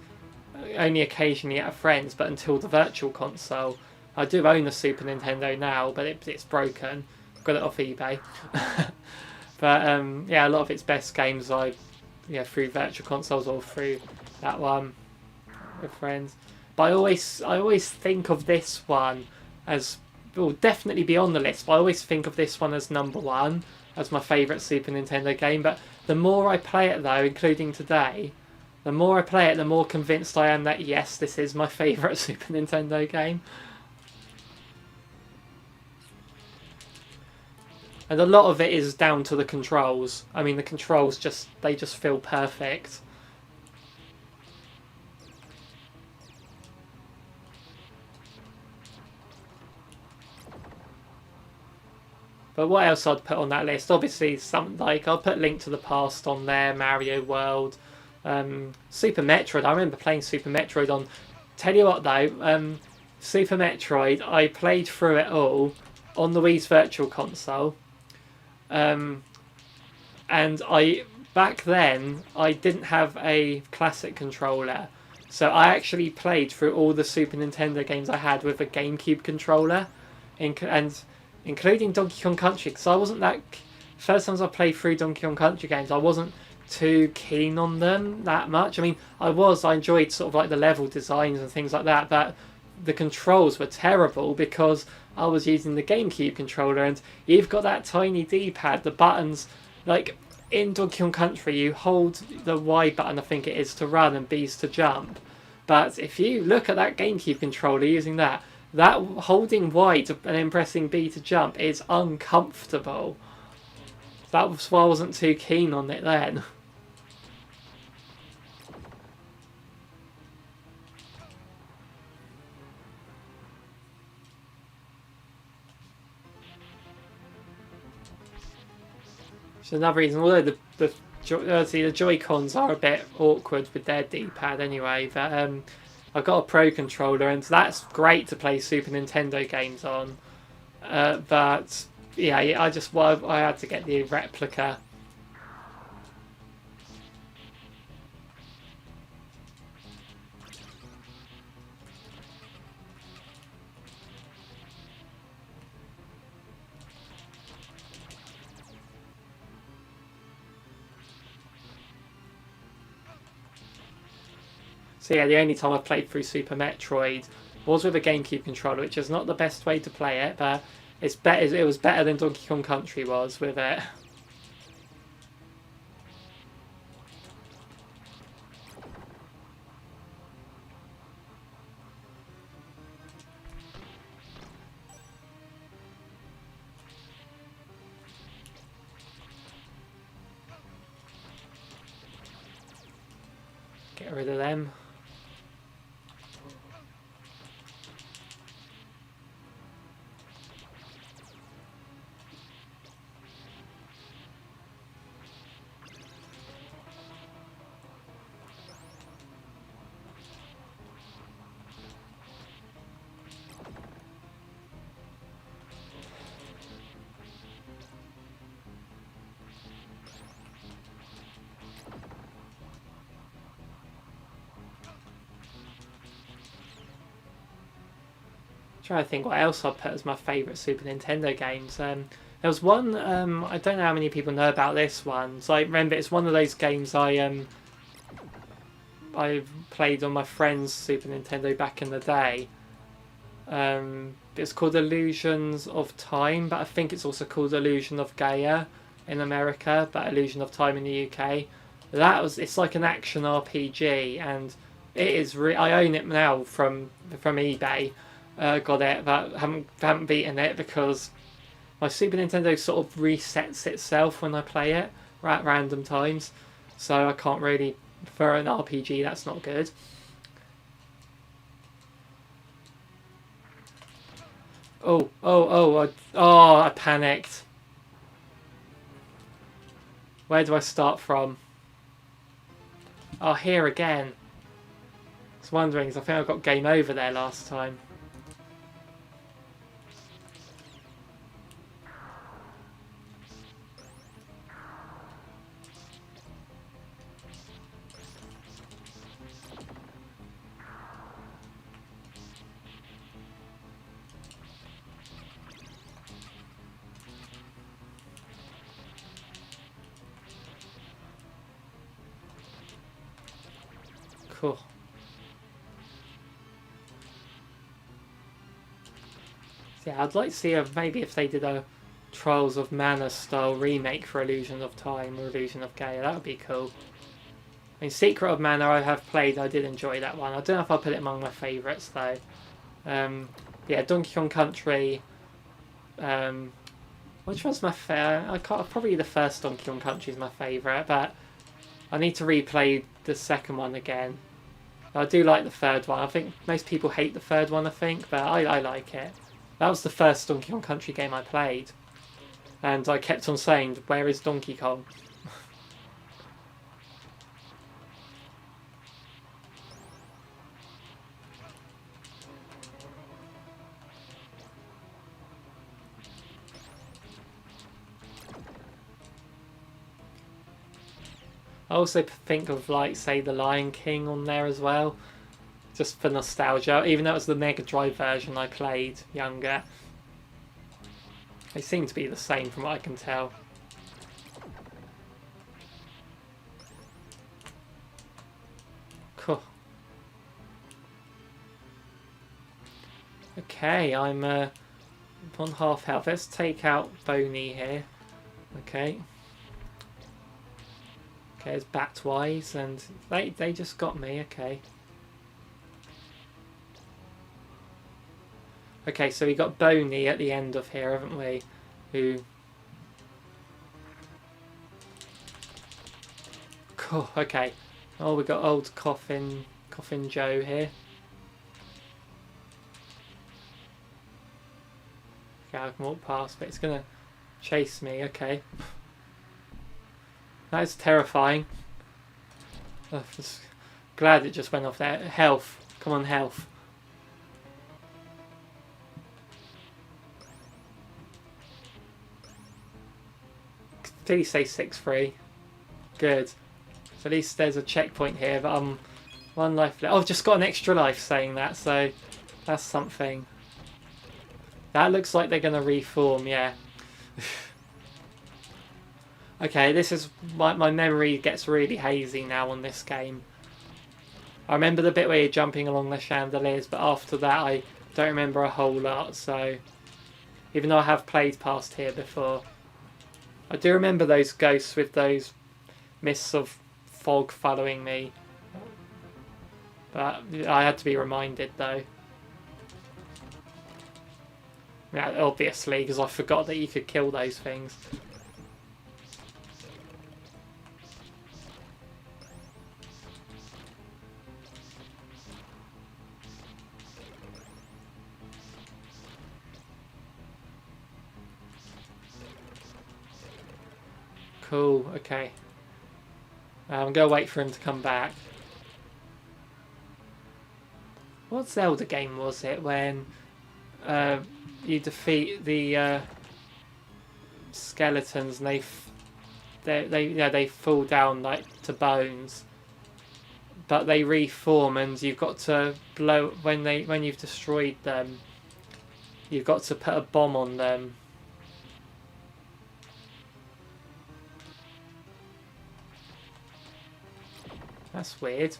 Only occasionally at a friend's, but until the Virtual Console. I do own a Super Nintendo now, but it's broken. Got it off eBay. But yeah, a lot of its best games through Virtual Consoles or through that one with friends. But I always think of this one as, will definitely be on the list, but I always think of this one as number one, as my favourite Super Nintendo game. But the more I play it though, including today, the more I play it, the more convinced I am that yes, this is my favourite Super Nintendo game. And a lot of it is down to the controls. I mean, the controls just feel perfect. But what else I'd put on that list? Obviously, something like I'll put Link to the Past on there, Mario World. Super Metroid. I remember playing Super Metroid on. Tell you what though, Super Metroid, I played through it all on the Wii's Virtual Console, and back then I didn't have a classic controller, so I actually played through all the Super Nintendo games I had with a GameCube controller, and including Donkey Kong Country, because I wasn't that. First times I played through Donkey Kong Country games, I wasn't too keen on them that much. I mean, I enjoyed sort of like the level designs and things like that, but the controls were terrible because I was using the GameCube controller, and you've got that tiny D-pad, the buttons, like in Donkey Kong Country you hold the Y button, I think it is, to run and B's to jump, but if you look at that GameCube controller using that holding Y and then pressing B to jump is uncomfortable. That was why I wasn't too keen on it then. It's another reason, although the See, the Joy-Cons are a bit awkward with their D-pad anyway, but I've got a Pro controller, and that's great to play Super Nintendo games on. But yeah, I had to get the replica. So yeah, the only time I played through Super Metroid was with a GameCube controller, which is not the best way to play it, but it's better. It was better than Donkey Kong Country was with it. Get rid of them. Trying to think what else I'd put as my favourite Super Nintendo games. There was one, I don't know how many people know about this one. So I remember it's one of those games I played on my friend's Super Nintendo back in the day. It's called Illusions of Time, but I think it's also called Illusion of Gaia in America, but Illusion of Time in the UK. It's like an action RPG, and it is. I own it now from eBay. Got it, but haven't beaten it because my Super Nintendo sort of resets itself when I play it at random times, so I can't really, for an RPG, that's not good. I panicked. Where do I start from? Oh, here again. I was wondering, because I think I got game over there last time. Cool. So yeah, I'd like to see maybe if they did a Trials of Mana style remake for Illusion of Time or Illusion of Gaia, that would be cool. I mean, Secret of Mana I have played, I did enjoy that one. I don't know if I'll put it among my favourites though. Yeah, Donkey Kong Country. Which one's my favourite? Probably the first Donkey Kong Country is my favourite, but I need to replay the second one again. I do like the third one. I think most people hate the third one, I think, but I like it. That was the first Donkey Kong Country game I played. And I kept on saying, where is Donkey Kong? I also think of, like, say, The Lion King on there as well. Just for nostalgia, even though it was the Mega Drive version I played younger. They seem to be the same from what I can tell. Cool. Okay, I'm on half health. Let's take out Boney here. Okay. Okay, it's Batwise, and they just got me, okay. Okay, so we got Boney at the end of here, haven't we? Who... Cool, okay. Oh, we got old Coffin Joe here. Okay, I can walk past, but it's gonna chase me, okay. That is terrifying. I'm just glad it just went off there. Health. Come on, health. Did he say 6-3? Good. So at least there's a checkpoint here, but I'm one life left. Oh, I've just got an extra life saying that, so that's something. That looks like they're going to reform, yeah. Okay, this is... My memory gets really hazy now on this game. I remember the bit where you're jumping along the chandeliers, but after that I don't remember a whole lot, so... Even though I have played past here before. I do remember those ghosts with those mists of fog following me. But I had to be reminded, though. Yeah, obviously, because I forgot that you could kill those things. Cool, okay. I'm going to wait for him to come back. What Zelda game was it when you defeat the skeletons and they fall down like to bones, but they reform and you've got to blow when you've destroyed them. You've got to put a bomb on them. That's weird.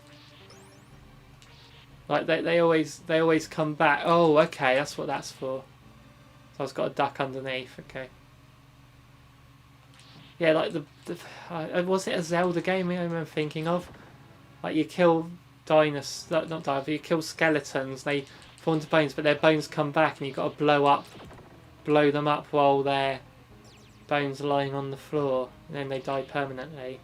Like they always come back. Oh, okay, that's what that's for. So I've got a duck underneath. Okay. Yeah, like was it a Zelda game I'm thinking of? Like you kill dinosaurs, not dinosaurs. You kill skeletons. They fall into bones, but their bones come back, and you've got to blow them up while their bones are lying on the floor, and then they die permanently.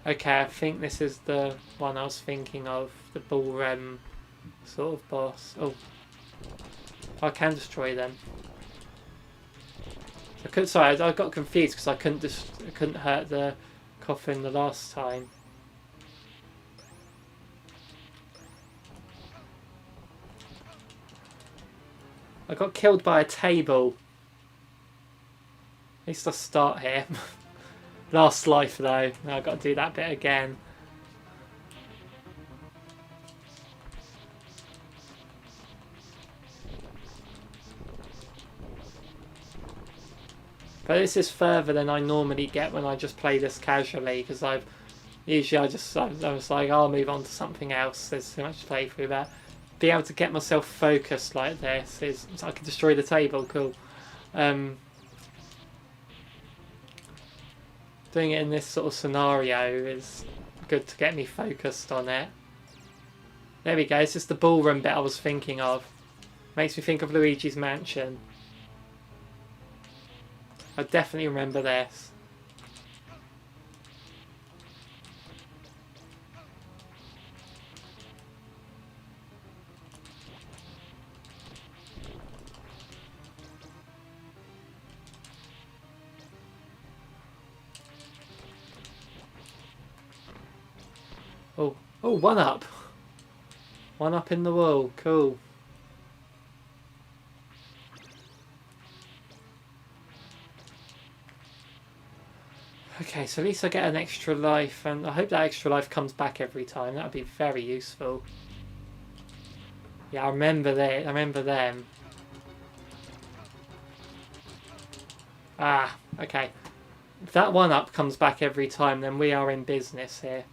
Okay, I think this is the one I was thinking of, the ballroom sort of boss. Oh, I can destroy them. Sorry, I got confused because I couldn't hurt the coffin the last time. I got killed by a table. At least I start here. Last life though, now I've got to do that bit again. But this is further than I normally get when I just play this casually, because I was like, I'll move on to something else. There's so much to play through. But be able to get myself focused like this is, so I can destroy the table. Cool. Doing it in this sort of scenario is good to get me focused on it. There we go. It's just the ballroom bit I was thinking of. Makes me think of Luigi's Mansion. I definitely remember this. Oh, 1-up. 1-up in the wall. Cool. Okay, so at least I get an extra life, and I hope that extra life comes back every time. That would be very useful. Yeah, I remember that. I remember them. Ah, okay. If that 1-up comes back every time, then we are in business here.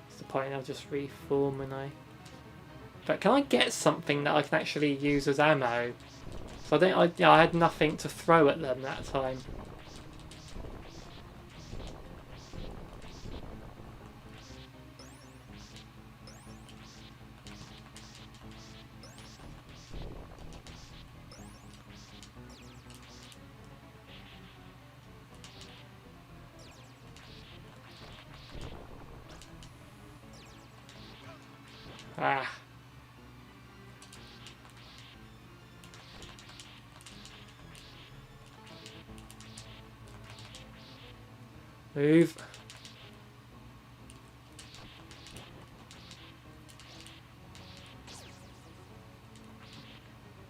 What's the point? I'll just reform when I... But can I get something that I can actually use as ammo? So I had nothing to throw at them that time. Ah. Move.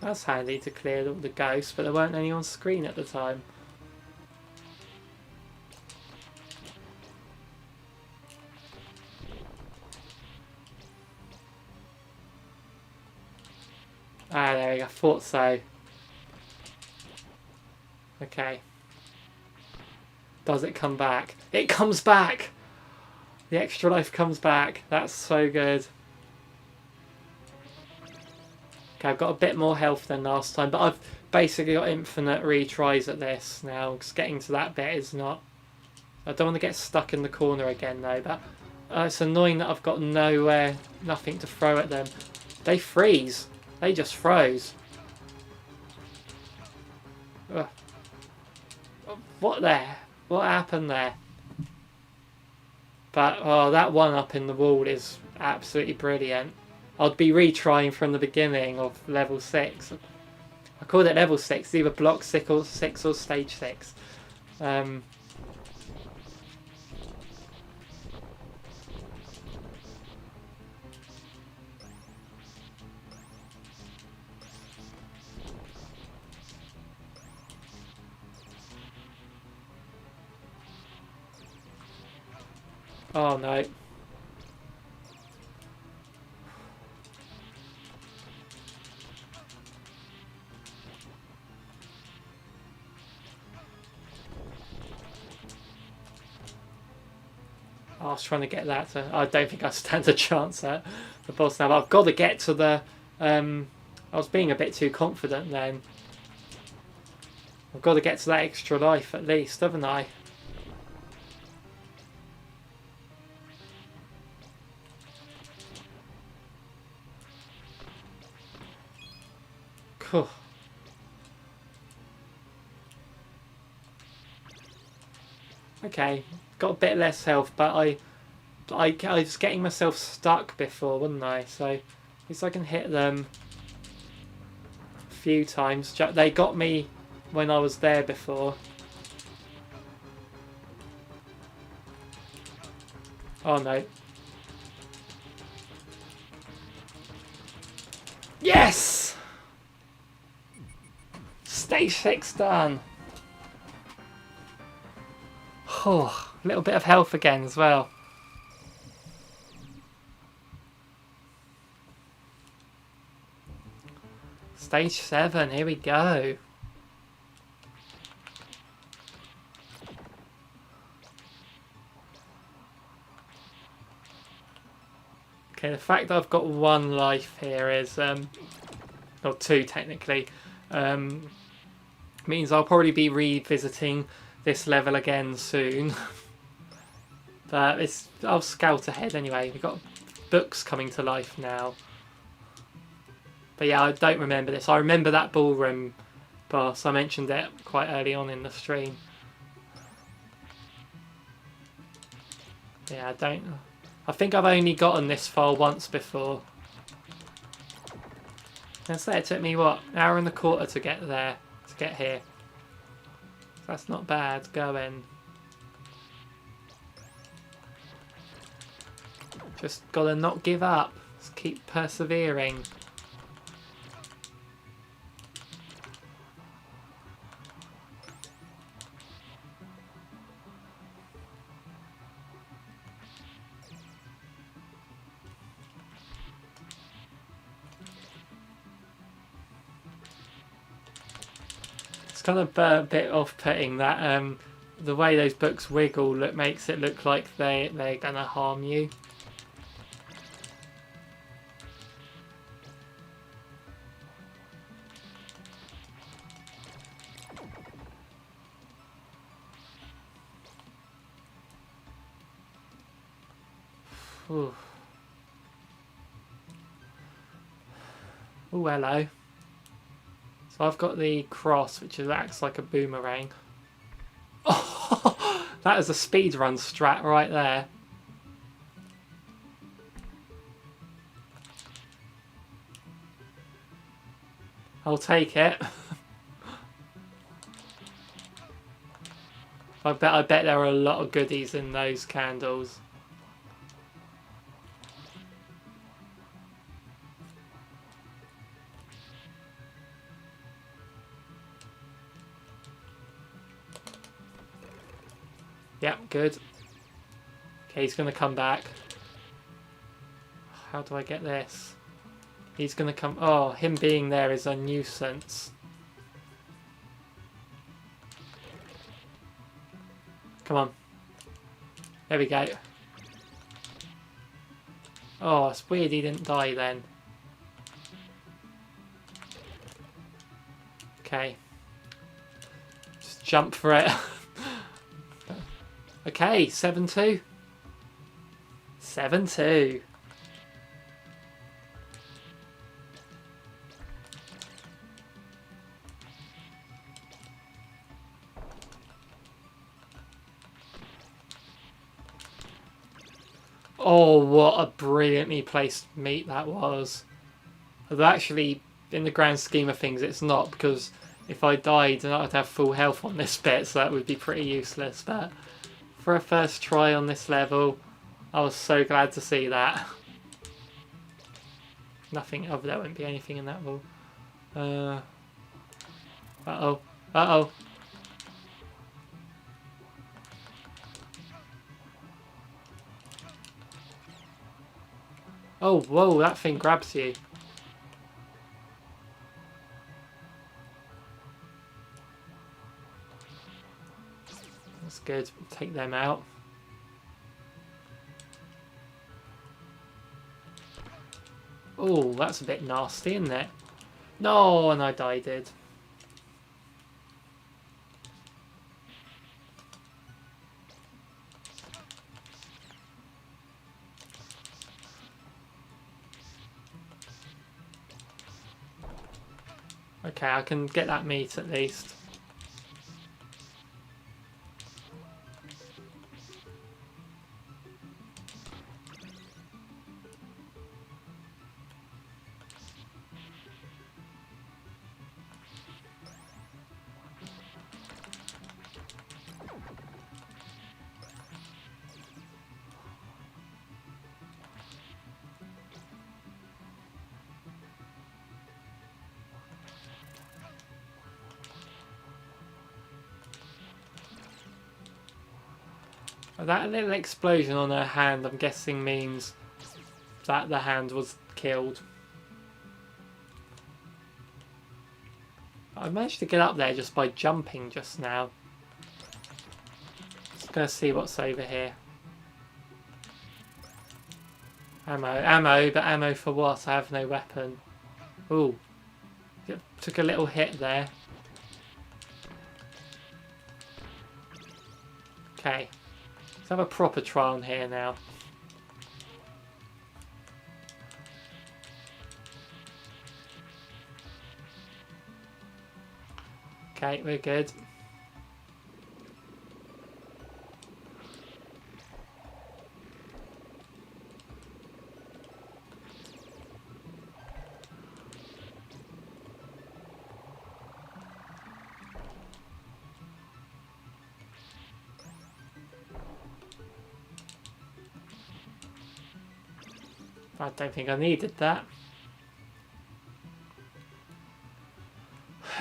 That's handy to clear all the ghosts, but there weren't any on screen at the time. Ah, there we go. I thought so. Okay. Does it come back? It comes back! The extra life comes back. That's so good. Okay, I've got a bit more health than last time, but I've basically got infinite retries at this now. Because getting to that bit is not... I don't want to get stuck in the corner again though. But it's annoying that I've got nowhere, nothing to throw at them. They freeze. They just froze. Ugh. What there? What happened there? But oh, that one up in the wall is absolutely brilliant. I'd be retrying from the beginning of level 6. I called it level 6, it's either block 6 or stage 6. Oh no. I was trying to get that to... I don't think I stand a chance at the boss now. But I've got to get to the... I was being a bit too confident then. I've got to get to that extra life at least, haven't I? Cool. Okay, got a bit less health, but I was getting myself stuck before, wasn't I? So at least I can hit them a few times. They got me when I was there before. Oh no. Yes! Stage 6 done. Oh, a little bit of health again as well. Stage 7, here we go. Okay, the fact that I've got 1 life here is, or 2 technically, means I'll probably be revisiting this level again soon. But I'll scout ahead anyway. We've got books coming to life now. But yeah, I don't remember this. I remember that ballroom boss. I mentioned it quite early on in the stream. Yeah, I think I've only gotten this far once before. And so it took me, what, an hour and a quarter to get there, to get here. That's not bad going. Just gotta not give up. Just keep persevering. It's kind of a bit off-putting that the way those books wiggle makes it look like they're gonna harm you. Ooh. Oh, hello. So I've got the cross, which acts like a boomerang. Oh, that is a speedrun strat right there. I'll take it. I bet there are a lot of goodies in those candles. Yep, good. Okay, he's gonna come back. How do I get this? He's gonna come. Oh, him being there is a nuisance. Come on. There we go. Oh, it's weird he didn't die then. Okay. Just jump for it. Okay, 7-2. 7-2. Oh, what a brilliantly placed meat that was. Although actually, in the grand scheme of things, it's not, because if I died, then I'd have full health on this bit, so that would be pretty useless. But for a first try on this level, I was so glad to see that. Nothing, oh, there won't be anything in that wall. Uh-oh. Uh-oh. Oh, whoa, that thing grabs you. That's good. Take them out. Oh, that's a bit nasty, isn't it? No, and I died. Okay, I can get that meat at least. That little explosion on her hand, I'm guessing, means that the hand was killed. I managed to get up there just by jumping just now. Just gonna see what's over here. Ammo, but ammo for what? I have no weapon. Ooh. Took a little hit there. Okay. Let's have a proper try on here now. Okay, we're good. I don't think I needed that.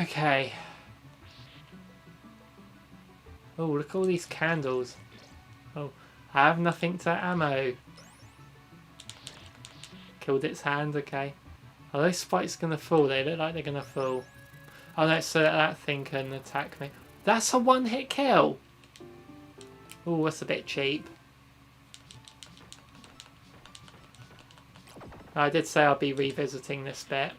Okay. Oh, look at all these candles. Oh, I have nothing to ammo. Killed its hand, okay. Are those spikes going to fall? They look like they're going to fall. Oh no, so that thing can attack me. That's a one-hit kill! Oh, that's a bit cheap. I did say I'll be revisiting this bit.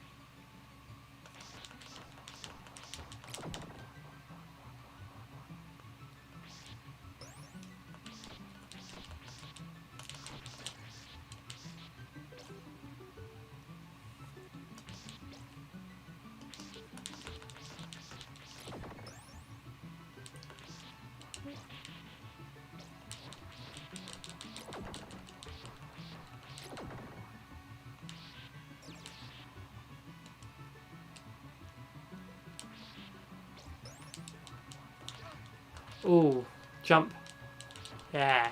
Ooh, jump. Yeah.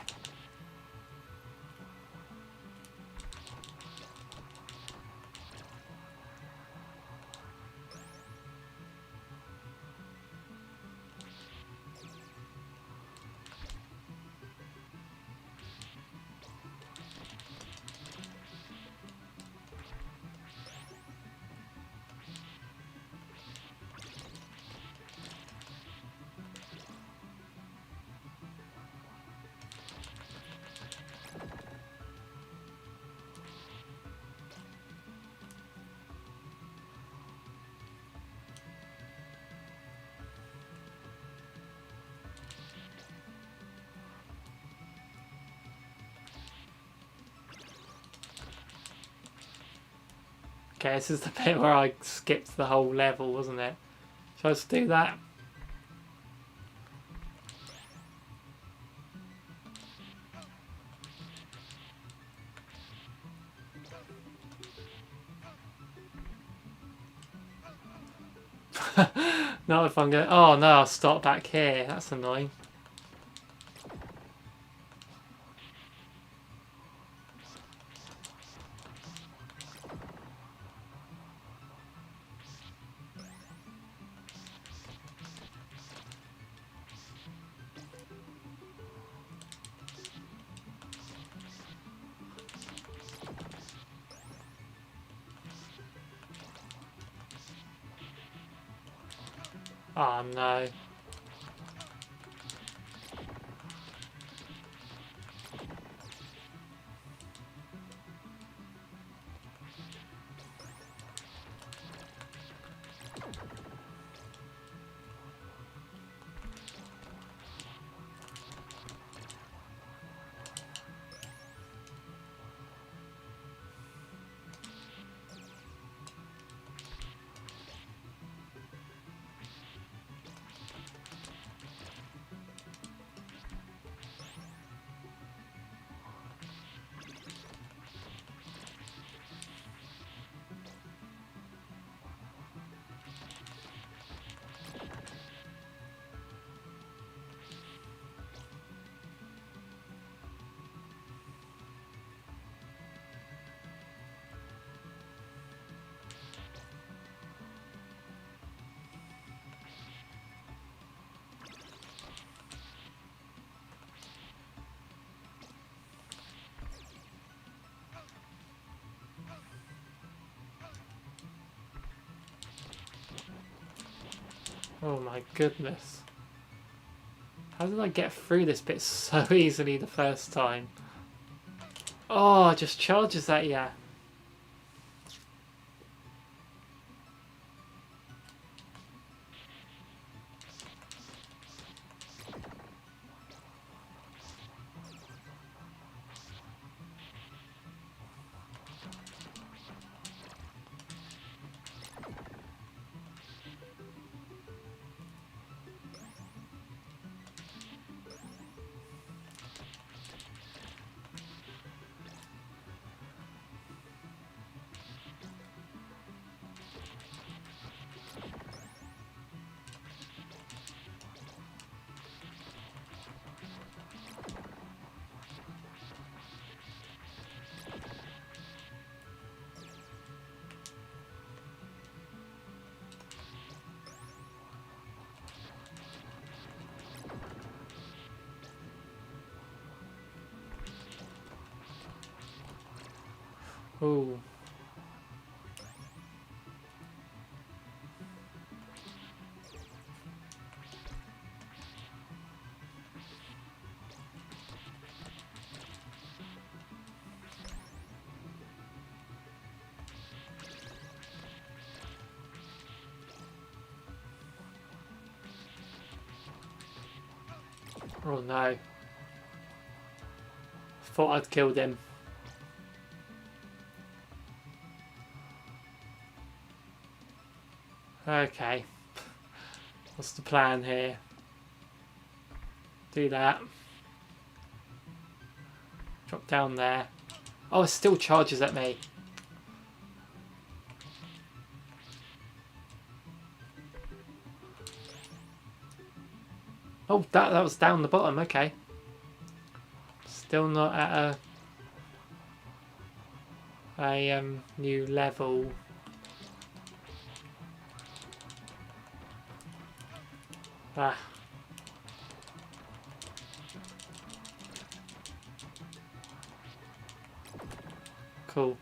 Okay, this is the bit where I skipped the whole level, wasn't it? Shall I just do that? Not if I'm going. Oh no, I'll stop back here. That's annoying. Oh no. Oh my goodness. How did I get through this bit so easily the first time? Oh, it just charges at you. Ooh. Oh no. Thought I'd killed him. Okay. What's the plan here? Do that. Drop down there. Oh, it still charges at me. Oh, that was down the bottom. Okay. Still not at a new level. Ah. Cool.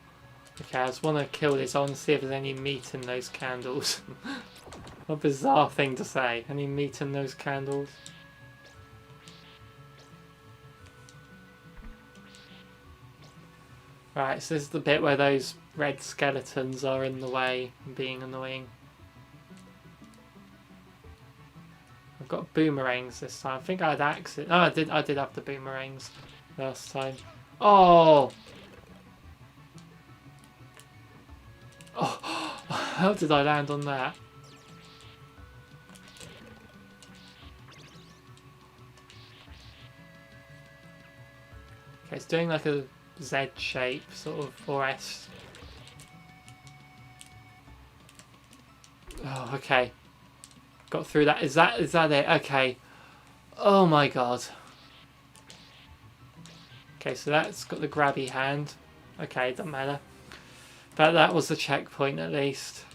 Okay, I just want to kill this. I want to see if there's any meat in those candles. What a bizarre thing to say. Any meat in those candles? Right, so this is the bit where those red skeletons are in the way and being annoying. I've got boomerangs this time. I think I had axes. Oh, I did have the boomerangs last time. Oh! Oh! How did I land on that? Okay, it's doing like a Z shape, sort of, or S. Oh, okay. Got through that. Is that it? Okay. Oh my god. Okay, so that's got the grabby hand. Okay, doesn't matter. But that was the checkpoint at least.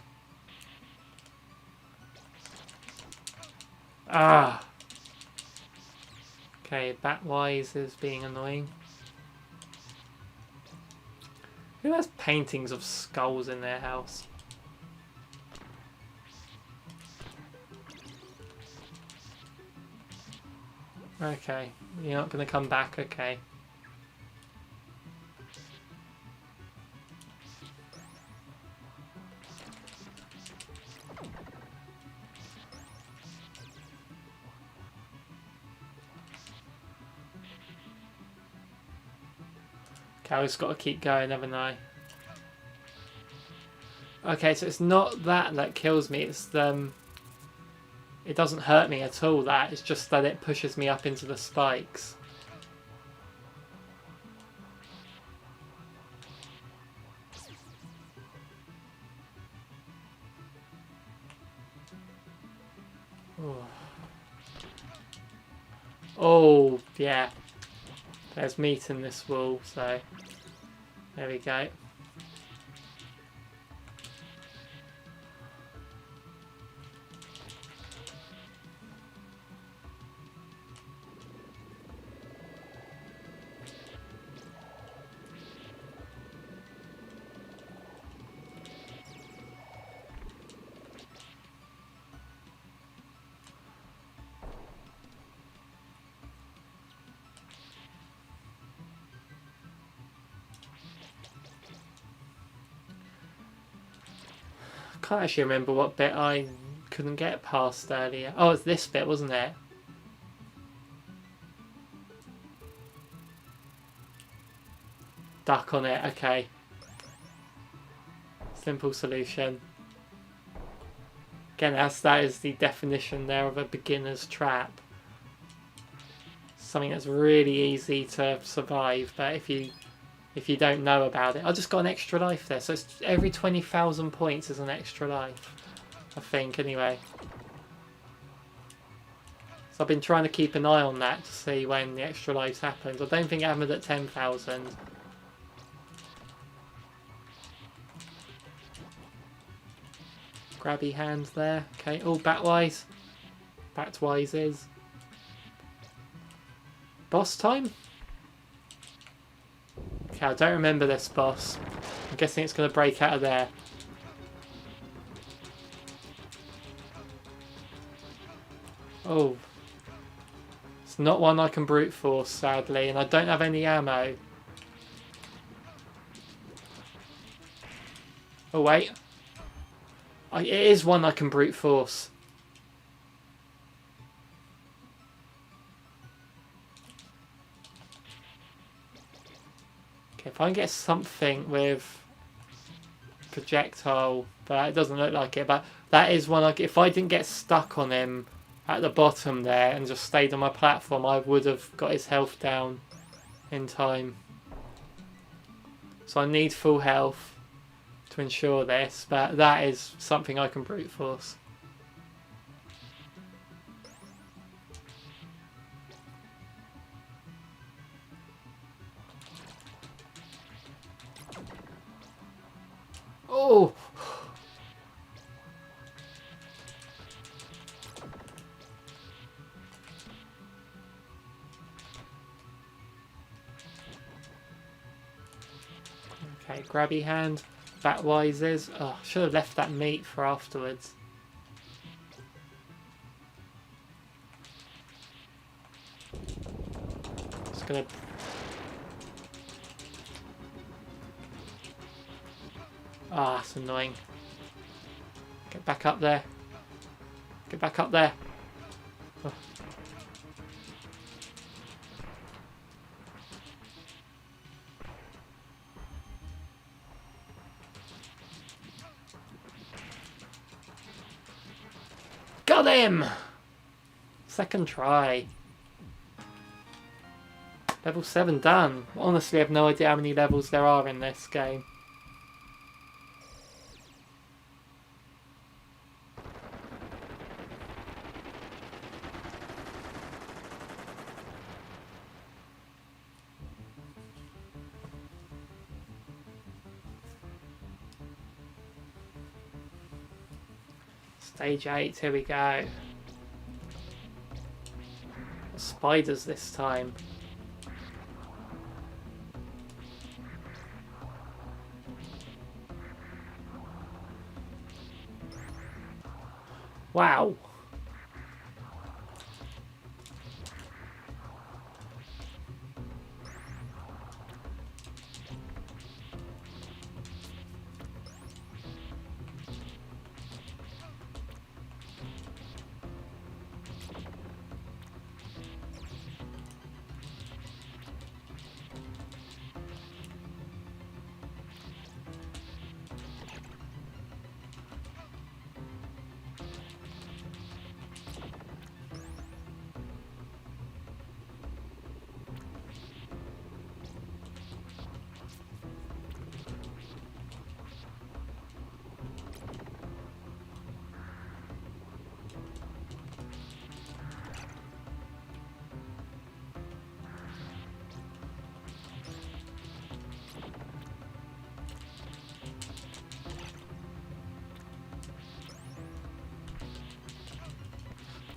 Ah. Okay, Batwise is being annoying. Who has paintings of skulls in their house? Okay, you're not going to come back, okay. Okay, I've just got to keep going, haven't I? Okay, so it's not that kills me, it's it doesn't hurt me at all, that. It's just that it pushes me up into the spikes. Oh. Oh, yeah. There's meat in this wall, so there we go. I can't actually remember what bit I couldn't get past earlier. Oh, it's this bit, wasn't it? Duck on it, okay. Simple solution. Again, that is the definition there of a beginner's trap. Something that's really easy to survive, but if you don't know about it. I just got an extra life there, so it's every 20,000 points is an extra life. I think, anyway. So I've been trying to keep an eye on that to see when the extra lives happens. I don't think it happened at 10,000. Grabby hands there. Okay, oh, Batwise. Batwise is. Boss time? Okay, I don't remember this boss. I'm guessing it's going to break out of there. Oh. It's not one I can brute force, sadly, and I don't have any ammo. Oh, wait. It is one I can brute force. Okay, if I can get something with projectile, but it doesn't look like it, but that is one if I didn't get stuck on him at the bottom there and just stayed on my platform, I would have got his health down in time. So I need full health to ensure this, but that is something I can brute force. Oh! Okay, grabby hand. That wises. Oh, should have left that meat for afterwards. Just gonna... Ah, that's annoying. Get back up there. Get back up there. Oh. Got him! Second try. Level 7 done. Honestly, I have no idea how many levels there are in this game. Stage 8, here we go. Spiders this time. Wow.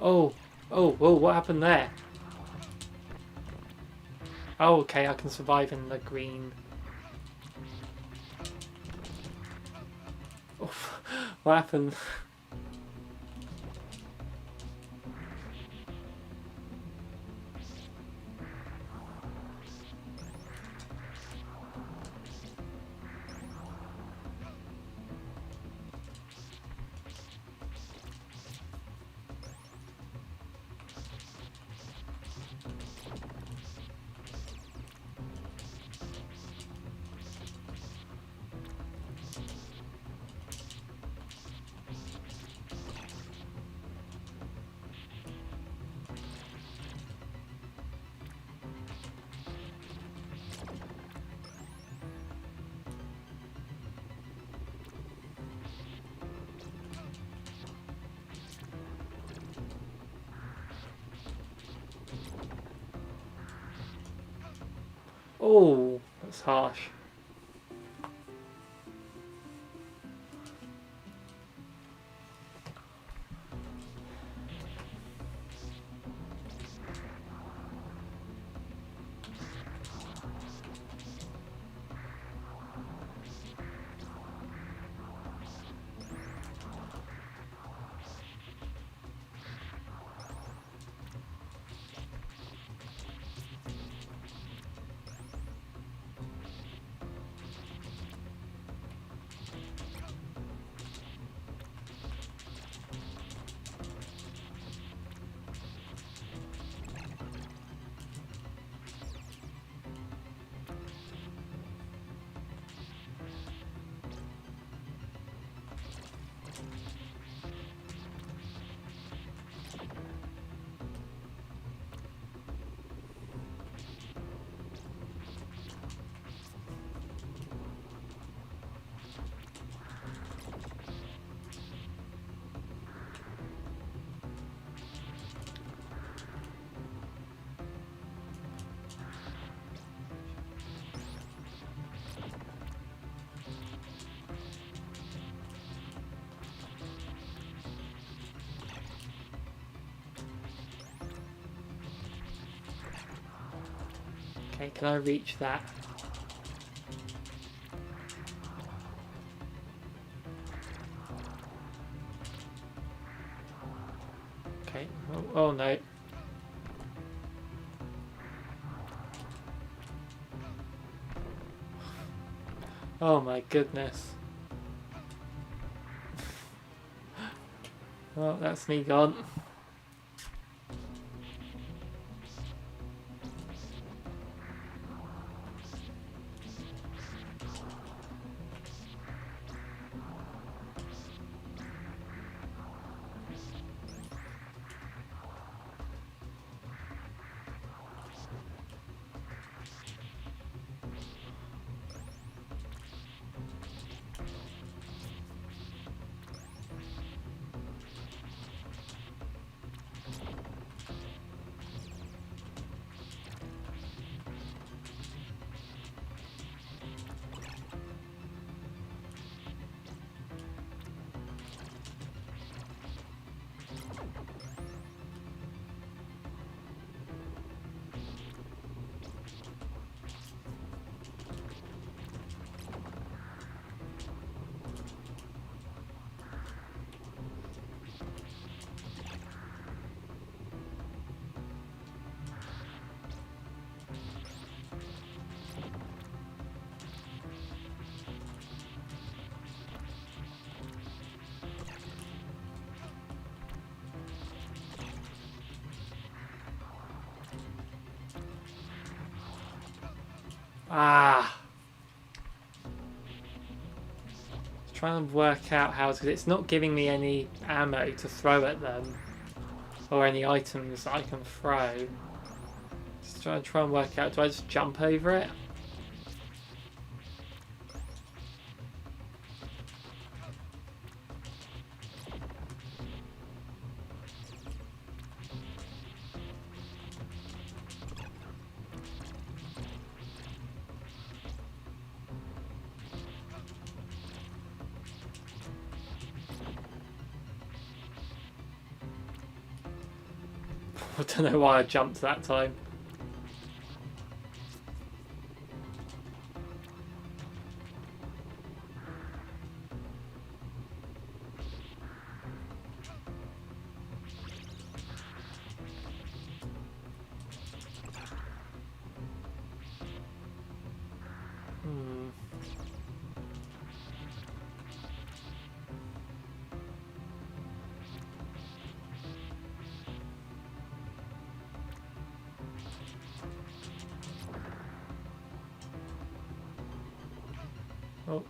Oh, what happened there? Oh, okay, I can survive in the green. Oof, what happened? Oh, that's harsh. Okay, can I reach that? Okay. Oh no. Oh my goodness. Oh, that's me gone. Ah. Trying to work out how to, because it's not giving me any ammo to throw at them or any items I can throw. Just try and work out, do I just jump over it? I don't know why I jumped that time. Oh.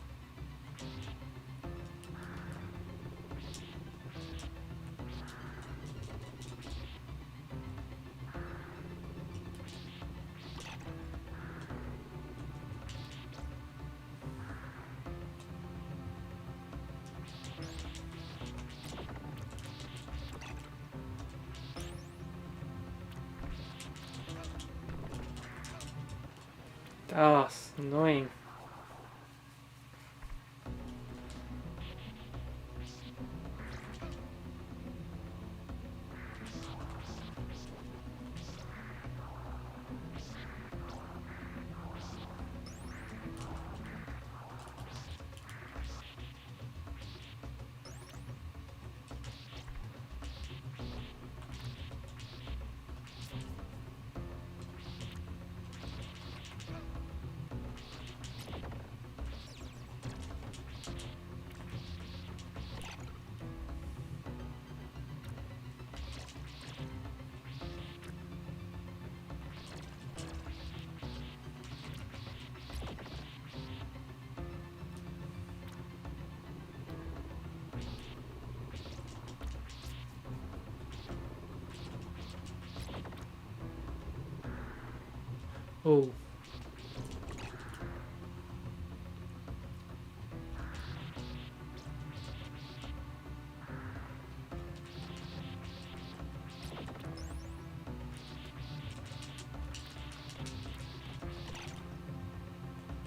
Oh, it's annoying. Oh.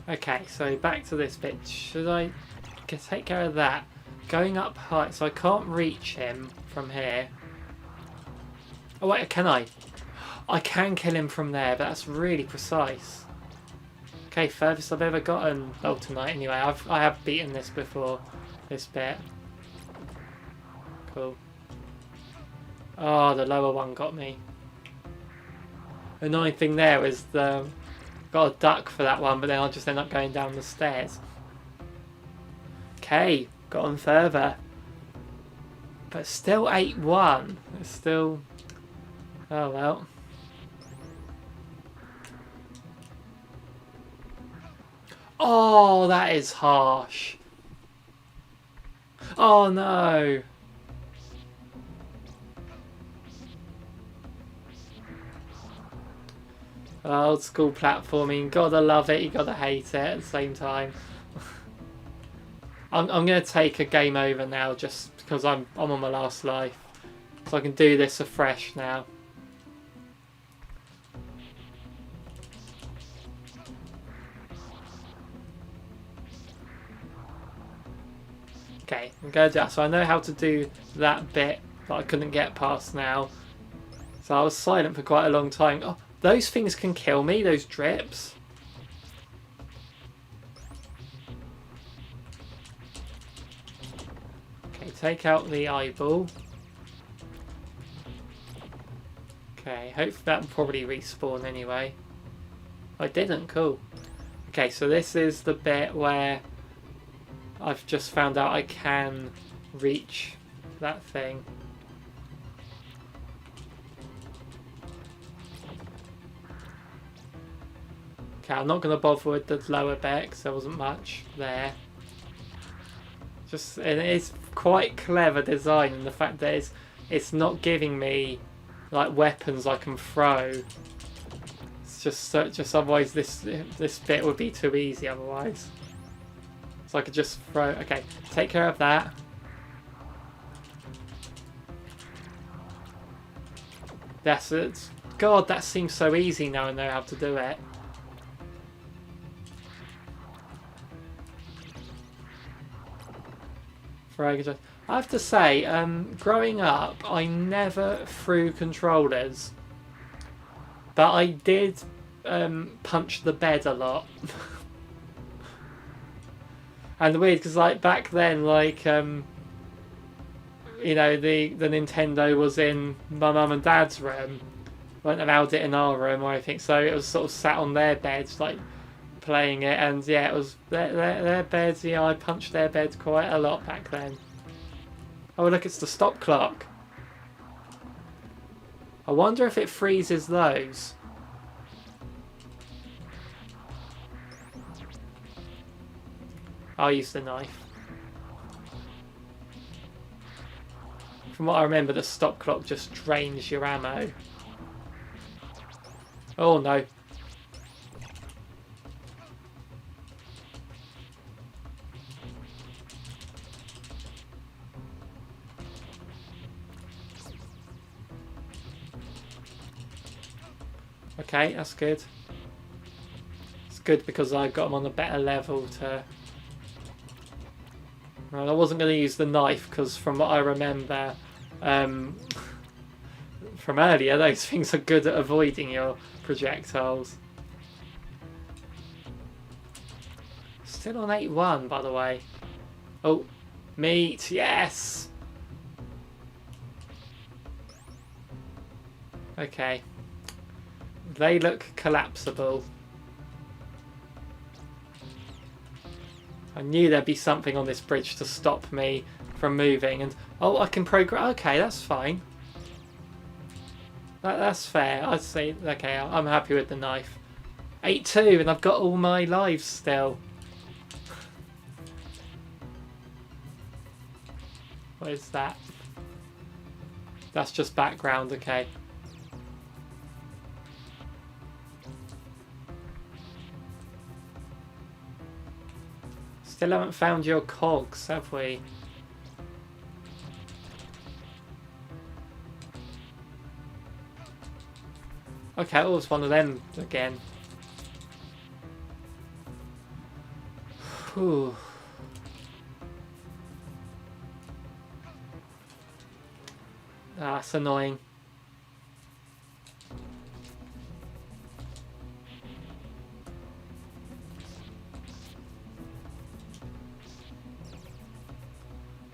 Okay, so back to this bit. Should I take care of that? Going up high, so I can't reach him from here. Oh wait, can I? I can kill him from there, but that's really precise. Okay, furthest I've ever gotten. Oh, tonight anyway. I have beaten this before. This bit. Cool. Oh, the lower one got me. Annoying thing there is got a duck for that one, but then I'll just end up going down the stairs. Okay, got on further. But still 8-1. It's still... Oh well. Oh, that is harsh. Oh no. Old school platforming. Gotta love it, you gotta hate it at the same time. I'm gonna take a game over now just because I'm on my last life. So I can do this afresh now. Okay, I'm going to do that. So I know how to do that bit that I couldn't get past now. So I was silent for quite a long time. Oh, those things can kill me, those drips. Okay, take out the eyeball. Okay, hopefully that will probably respawn anyway. I didn't, cool. Okay, so this is the bit where I've just found out I can reach that thing. Okay, I'm not going to bother with the lower bit because there wasn't much there. And it is quite clever design in the fact that it's not giving me like weapons I can throw. It's just otherwise this bit would be too easy otherwise. So I could just throw... Okay, take care of that. That's it. God, that seems so easy now I know how to do it. I have to say, growing up, I never threw controllers. But I did punch the bed a lot. And weird because like back then, like you know, the Nintendo was in my mum and dad's room. Weren't allowed it in our room or anything, so it was sort of sat on their beds, like playing it. And yeah, it was their beds. Yeah, I punched their beds quite a lot back then. Oh look, it's the stop clock. I wonder if it freezes those. I'll use the knife. From what I remember, the stop clock just drains your ammo. Oh no. Okay, that's good. It's good because I got them on a better level to... Well, I wasn't going to use the knife because from what I remember from earlier, those things are good at avoiding your projectiles. Still on 8-1, by the way. Oh, meat, yes! Okay. They look collapsible. I knew there'd be something on this bridge to stop me from moving, and oh, I can progress. Okay, that's fine. That's fair. I'd say okay. I'm happy with the knife. 8-2, and I've got all my lives still. What is that? That's just background. Okay. Still haven't found your cogs, have we? Okay, it was one of them again. Whew. That's annoying.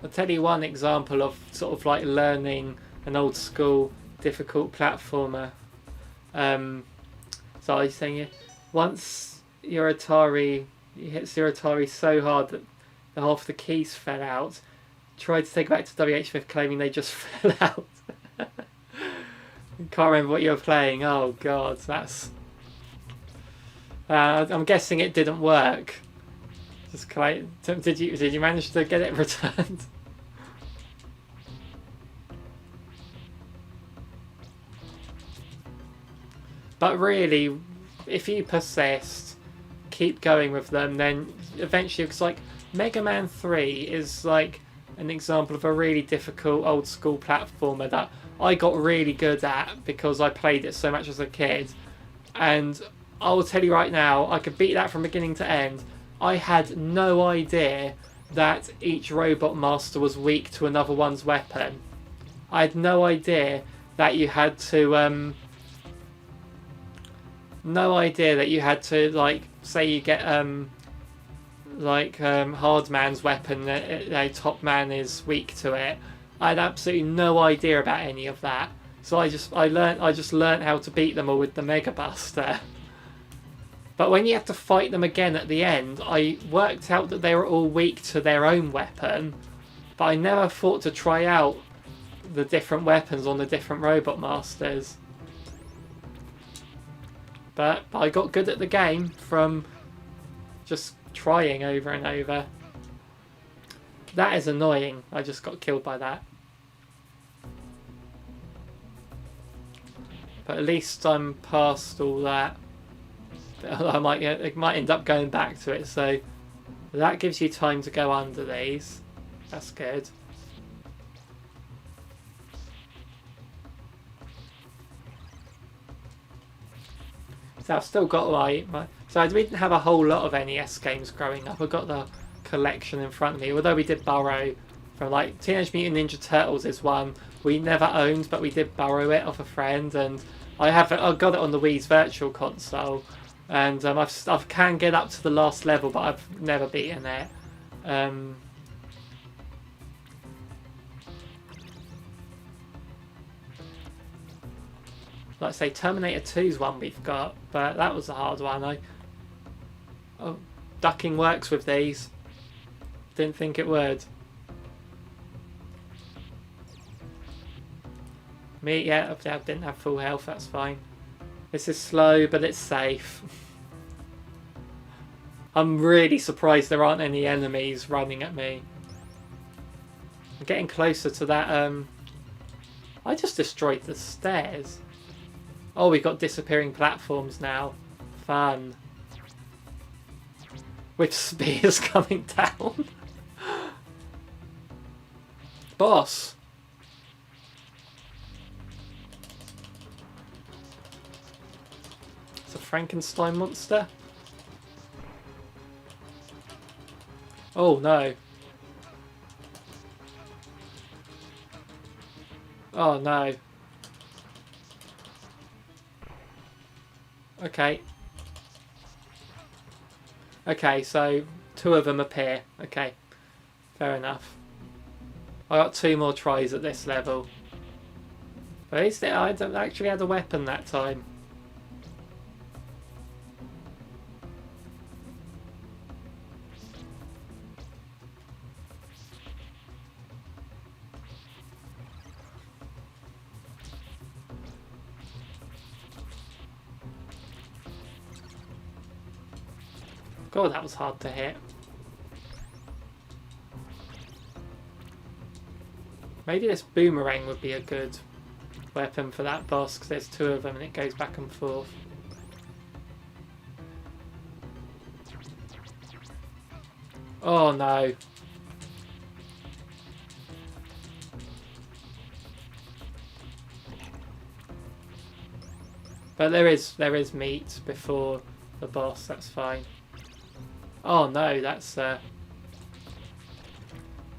I'll tell you one example of sort of like learning an old school difficult platformer. So I was saying, once your Atari, you hit your Atari so hard that half the keys fell out, tried to take it back to WH5 claiming they just fell out. Can't remember what you were playing. Oh god, that's... I'm guessing it didn't work. Just did you manage to get it returned? But really, if you persist, keep going with them, then eventually, because like Mega Man 3 is like an example of a really difficult old school platformer that I got really good at because I played it so much as a kid. And I will tell you right now, I could beat that from beginning to end. I had no idea that each robot master was weak to another one's weapon. I had no idea that you had to like, say you get hard man's weapon, top man is weak to it. I had absolutely no idea about any of that. So I just learned how to beat them all with the Mega Buster. But when you have to fight them again at the end, I worked out that they were all weak to their own weapon, but I never thought to try out the different weapons on the different robot masters. But I got good at the game from just trying over and over. That is annoying. I just got killed by that. But at least I'm past all that. I might end up going back to it, so that gives you time to go under these. That's good. So I've still got my so I didn't have a whole lot of NES games growing up. I've got the collection in front of me, although we did borrow from, like, Teenage Mutant Ninja Turtles is one we never owned, but we did borrow it off a friend, and I got it on the Wii's Virtual Console. And I can get up to the last level, but I've never beaten it. Like I say, Terminator 2's one we've got, but that was a hard one. Ducking works with these. Didn't think it would. Yeah, I didn't have full health, that's fine. This is slow, but it's safe. I'm really surprised there aren't any enemies running at me. I'm getting closer to that, I just destroyed the stairs. Oh, we've got disappearing platforms now. Fun. With spears coming down. Boss. It's a Frankenstein monster. Oh no. Oh no. Okay. Okay, so 2 of them appear. Okay. Fair enough. I got 2 more tries at this level. But at least I actually had a weapon that time. God, that was hard to hit. Maybe this boomerang would be a good weapon for that boss, because there's 2 of them and it goes back and forth. Oh no. But there is meat before the boss, that's fine. Oh no, that's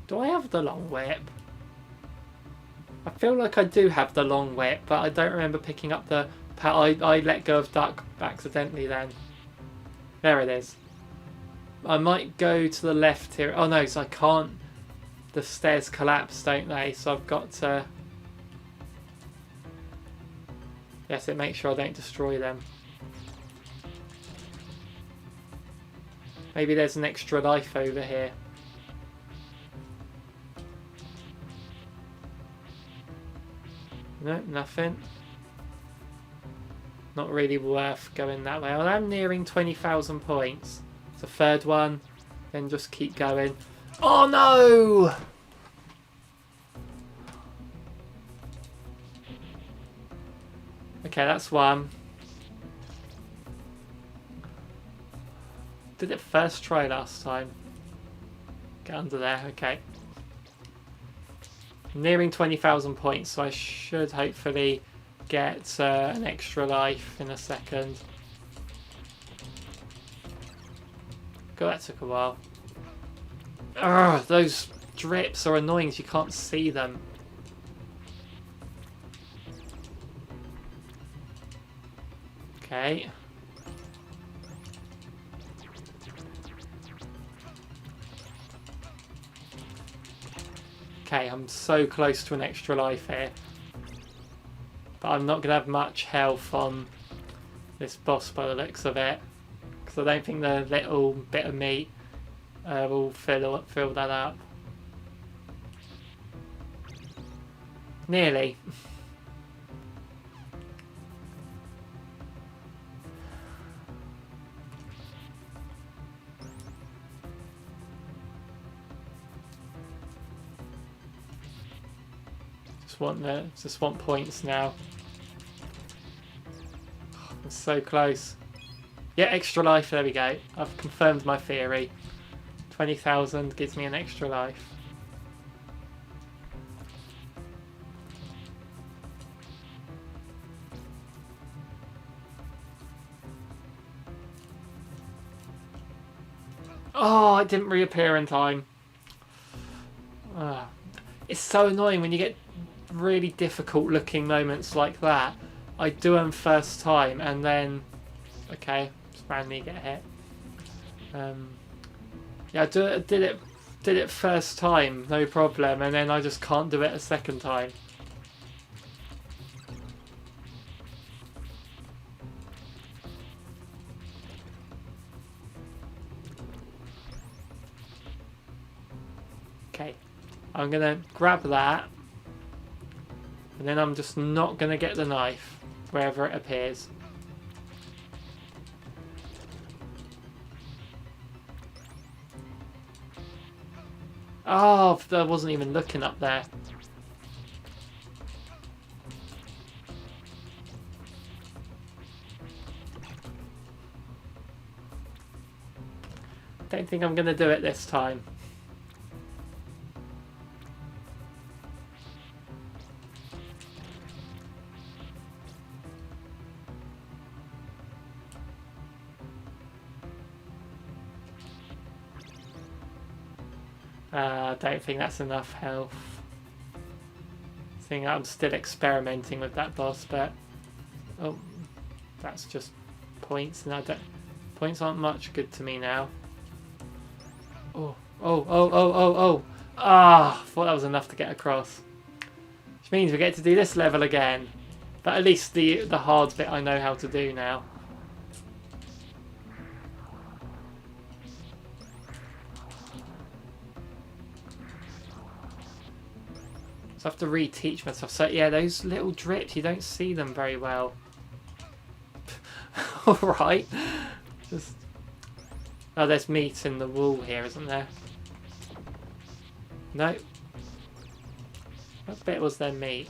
do I have the long whip? I feel like I do have the long whip, but I don't remember picking up the... I let go of duck accidentally then. There it is. I might go to the left here. Oh no, so I can't... the stairs collapse, don't they? So I've got to... Yes, it makes sure I don't destroy them. Maybe there's an extra life over here. No, nothing. Not really worth going that way. Well, I'm nearing 20,000 points. It's a third one. Then just keep going. Oh no! Okay, that's one. Did it first try last time? Get under there, okay. I'm nearing 20,000 points, so I should hopefully get an extra life in a second. God, that took a while. Ugh, those drips are annoying, so you can't see them. Okay. Okay, I'm so close to an extra life here. But I'm not going to have much health on this boss by the looks of it. Because I don't think the little bit of meat will fill that up. Nearly. Just want points now. I'm so close. Yeah, extra life, there we go. I've confirmed my theory. 20,000 gives me an extra life. Oh, it didn't reappear in time. It's so annoying when you get really difficult looking moments like that. I do them first time and then okay, just randomly get hit. Yeah, I did it first time, no problem, and then I just can't do it a second time. Okay, I'm gonna grab that. And then I'm just not going to get the knife wherever it appears. Oh, I wasn't even looking up there. Don't think I'm going to do it this time. I don't think that's enough health. I think I'm still experimenting with that boss, but oh, that's just points, and points aren't much good to me now. Oh! Ah, thought that was enough to get across. Which means we get to do this level again, but at least the hard bit I know how to do now. I have to reteach myself. So yeah, those little drips, you don't see them very well. Alright. Just... Oh, there's meat in the wall here, isn't there? No. What bit was there meat?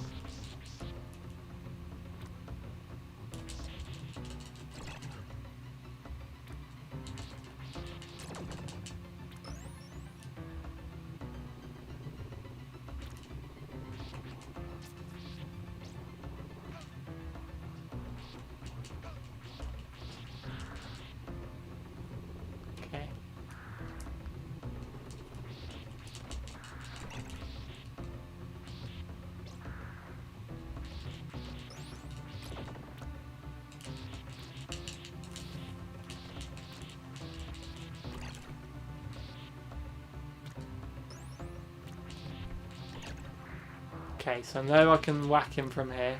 Okay, so I know I can whack him from here.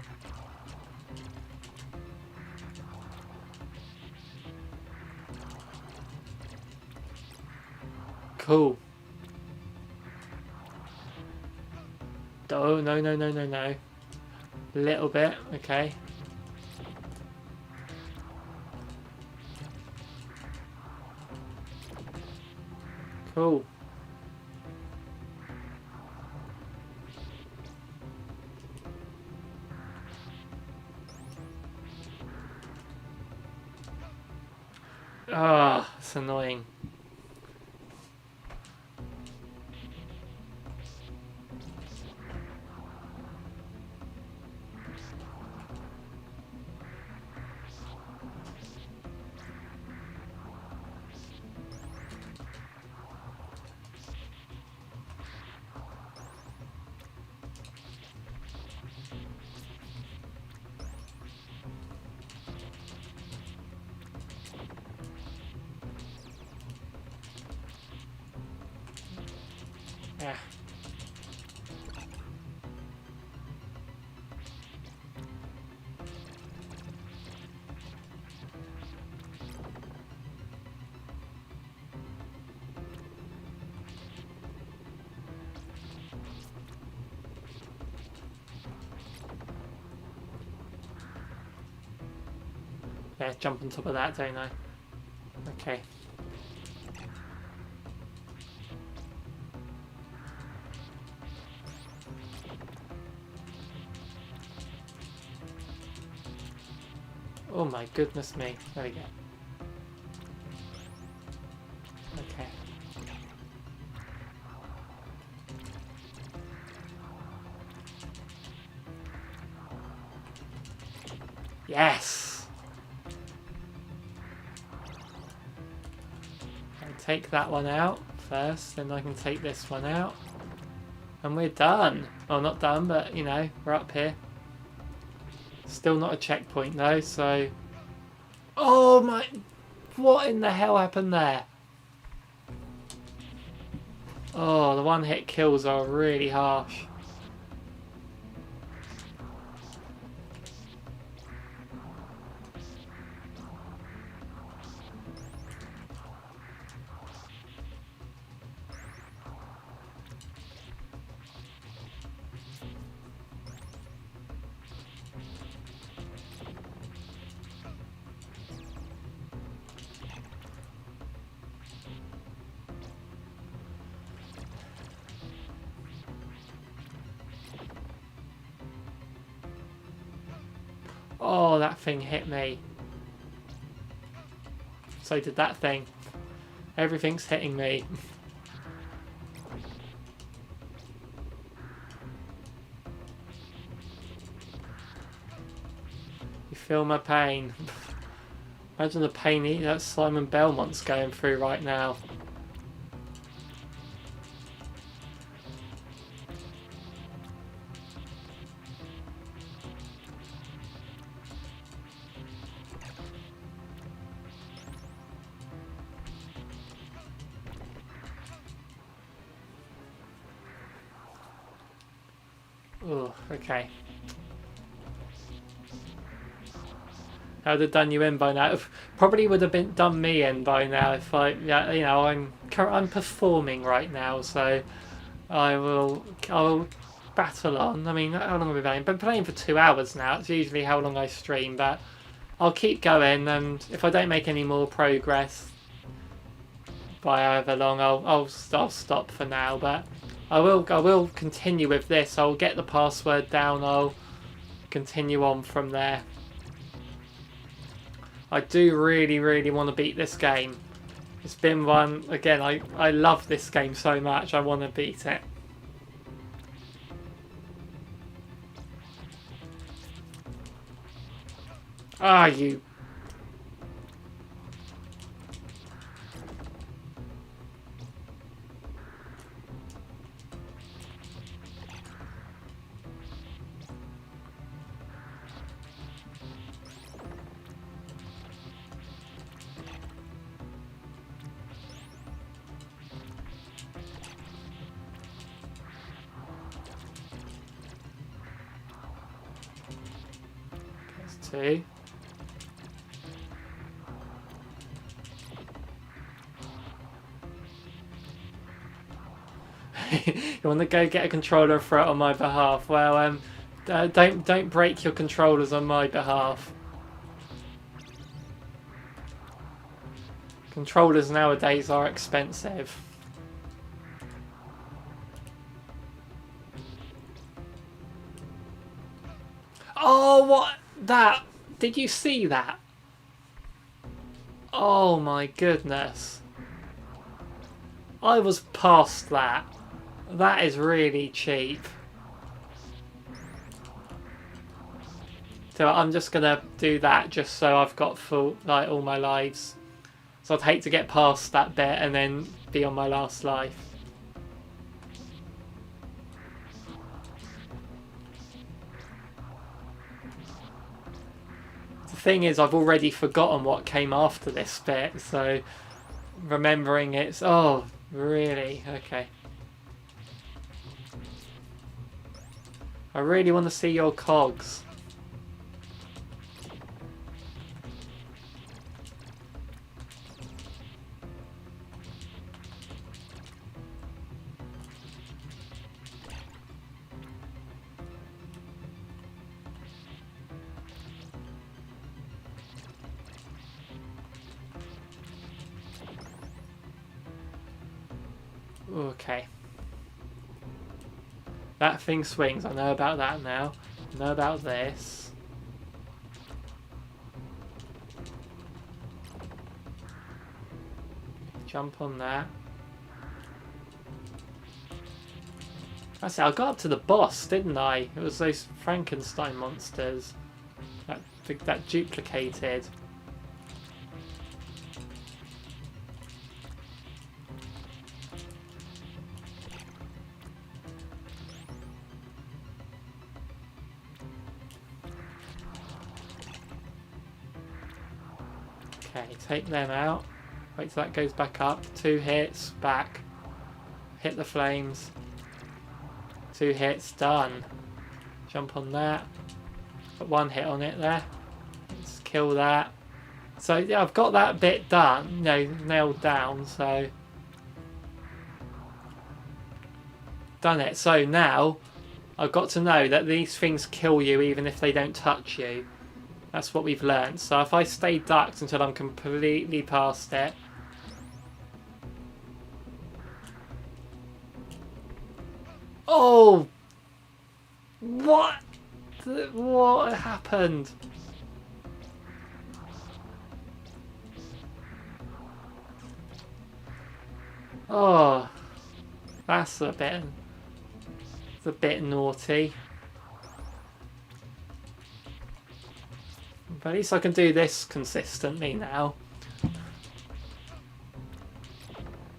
Cool. Oh, no, no, no, no, no. A little bit, okay. Cool. Ah, it's annoying. Yeah. Yeah, jump on top of that, don't I? Okay. Oh my goodness me. There we go. Okay. Yes! I'll take that one out first, then I can take this one out. And we're done. Well, not done, but, you know, we're up here. Still not a checkpoint, though, so... Oh my... What in the hell happened there? Oh, the one-hit kills are really harsh. Oh, that thing hit me. So did that thing. Everything's hitting me. You feel my pain. Imagine the pain that Simon Belmont's going through right now. Oh, okay. I would have done you in by now. Probably would have done me in by now if yeah, you know, I'm performing right now, so I will battle on. I mean, how long have we been playing? Been playing for 2 hours now. It's usually how long I stream, but I'll keep going, and if I don't make any more progress by however long, I'll stop for now. But I will continue with this. I'll get the password down. I'll continue on from there. I do really, really want to beat this game. It's been one, again, I love this game so much, I want to beat it. Ah, you... to. You want to go get a controller and throw it on my behalf? Well, don't break your controllers on my behalf. Controllers nowadays are expensive. Oh, what? That? Did you see that? Oh my goodness. I was past that. That is really cheap. So I'm just gonna do that just so I've got full, like, all my lives. So I'd hate to get past that bit and then be on my last life. The thing is, I've already forgotten what came after this bit, so remembering it's... Oh, really? Okay. I really want to see your cogs. Okay. That thing swings. I know about that now. I know about this. Jump on that. That's it. I got up to the boss, didn't I? It was those Frankenstein monsters that duplicated. Okay, take them out. Wait till that goes back up. 2 hits, back. Hit the flames. 2 hits, done. Jump on that. Put 1 hit on it there. Let's kill that. So yeah, I've got that bit done, nailed down, so... Done it. So now, I've got to know that these things kill you even if they don't touch you. That's what we've learned. So if I stay ducked until I'm completely past it... Oh! What? What happened? Oh, that's a bit... It's a bit naughty. But at least I can do this consistently now.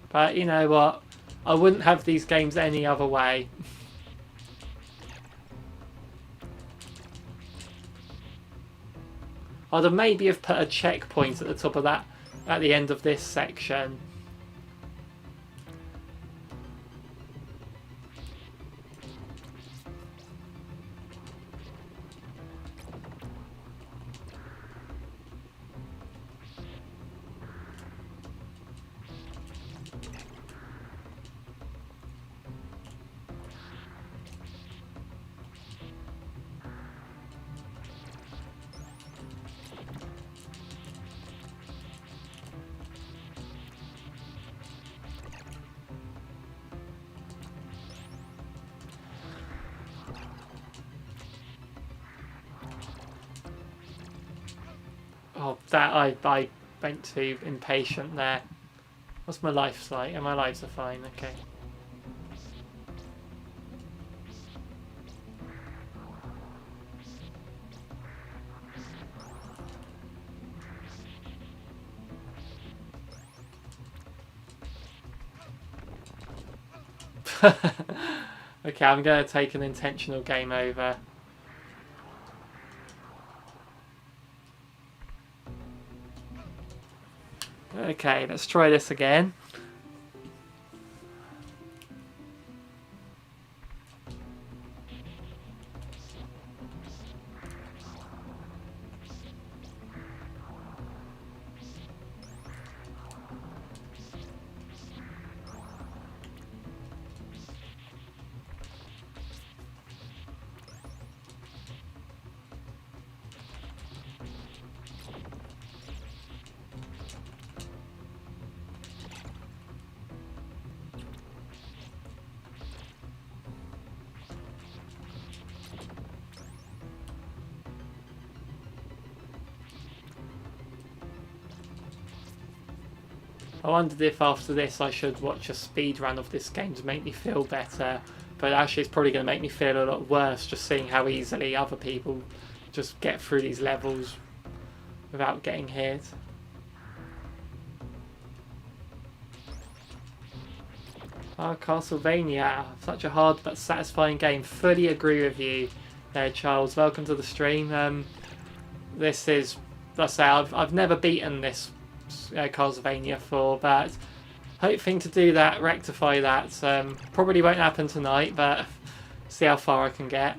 But you know what? I wouldn't have these games any other way. I'd have maybe have put a checkpoint at the top of that, at the end of this section. Oh, that I went too impatient there. What's my life like? And my lives are fine, okay. Okay, I'm going to take an intentional game over. Okay, let's try this again. I wondered if after this I should watch a speed run of this game to make me feel better, but actually it's probably going to make me feel a lot worse just seeing how easily other people just get through these levels without getting hit. Oh, Castlevania, such a hard but satisfying game. Fully agree with you there, Charles. Welcome to the stream. This is, let's say, I've never beaten this Castlevania 4, but hoping to do that, rectify that. Probably won't happen tonight, but see how far I can get.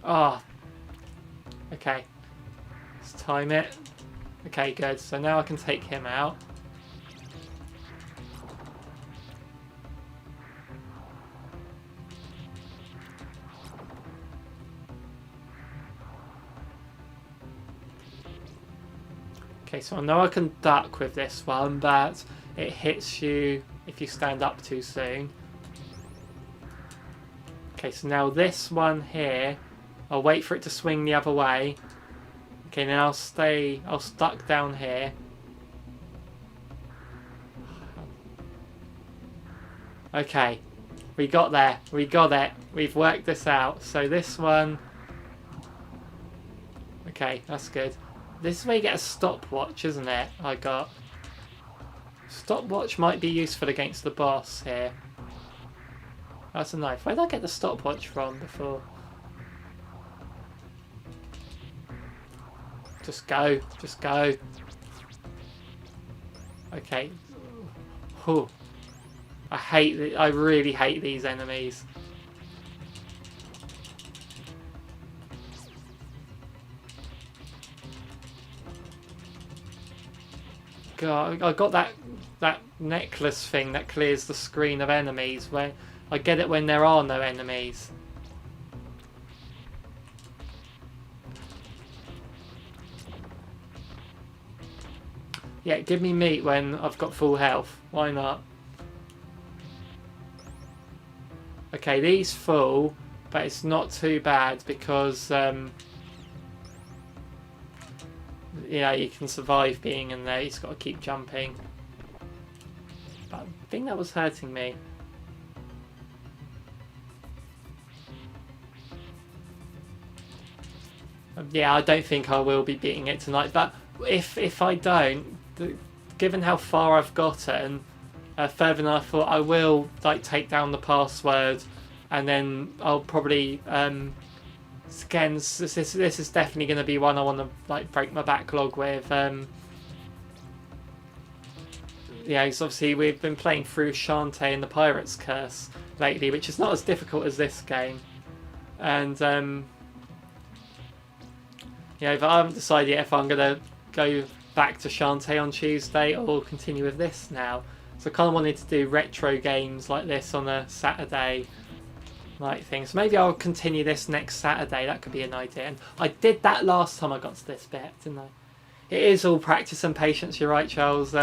Ah. Oh. Okay, let's time it. Okay, good. So now I can take him out. Okay, so I know I can duck with this one, but it hits you if you stand up too soon. Okay, so now this one here, I'll wait for it to swing the other way. Okay, now I'll stuck down here. Okay, we got there, we got it, we've worked this out. So this one, okay, that's good. This is where you get a stopwatch, isn't it? I got stopwatch might be useful against the boss here. That's a knife. Where did I get the stopwatch from before? Just go, just go. Okay. Whew. I really hate these enemies. God, I got that necklace thing that clears the screen of enemies. Where I get it when there are no enemies. Yeah, give me meat when I've got full health. Why not? Okay, these full, but it's not too bad because yeah, you can survive being in there. You just got to keep jumping. But I think that was hurting me. Yeah, I don't think I will be beating it tonight. But if I don't, given how far I've gotten, further than I thought, I will like take down the password, and then I'll probably again, this is definitely going to be one I want to like break my backlog with. Yeah, because obviously we've been playing through Shantae and the Pirate's Curse lately, which is not as difficult as this game, and yeah, but I haven't decided yet if I'm going to go back to Shantae on Tuesday or continue with this now. So I kind of wanted to do retro games like this on a Saturday night thing. So maybe I'll continue this next Saturday. That could be an idea. And I did that last time I got to this bit, didn't I? It is all practice and patience. You're right, Charles.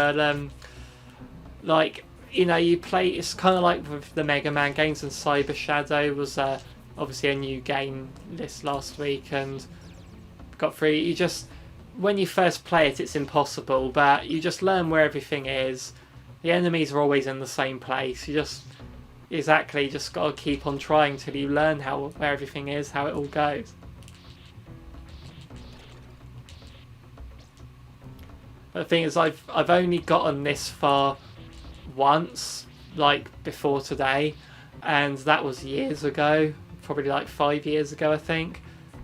Like, you know, you play. It's kind of like with the Mega Man games, and Cyber Shadow was obviously a new game this last week and got through. You just, when you first play it, it's impossible, but you just learn where everything is. The enemies are always in the same place. You just just got to keep on trying till you learn where everything is, how it all goes. But the thing is, I've only gotten this far once, like before today, and that was years ago, probably like 5 years ago, I think,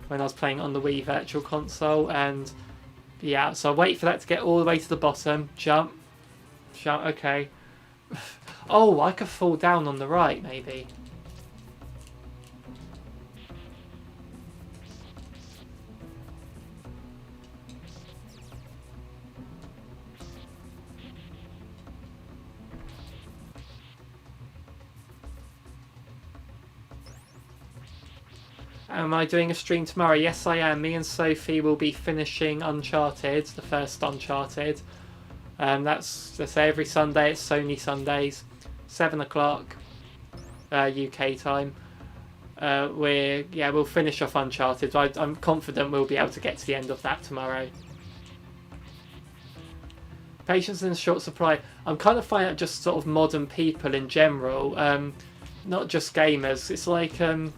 when I was playing on the Wii Virtual Console. And yeah, so I wait for that to get all the way to the bottom, jump, okay. Oh, I could fall down on the right, maybe. Am I doing a stream tomorrow? Yes, I am. Me and Sophie will be finishing Uncharted, the first Uncharted. That's, let's say, every Sunday. It's Sony Sundays, 7 o'clock UK time. we'll finish off Uncharted. I'm confident we'll be able to get to the end of that tomorrow. Patience in short supply. I'm kind of finding out just sort of modern people in general, not just gamers. It's like, do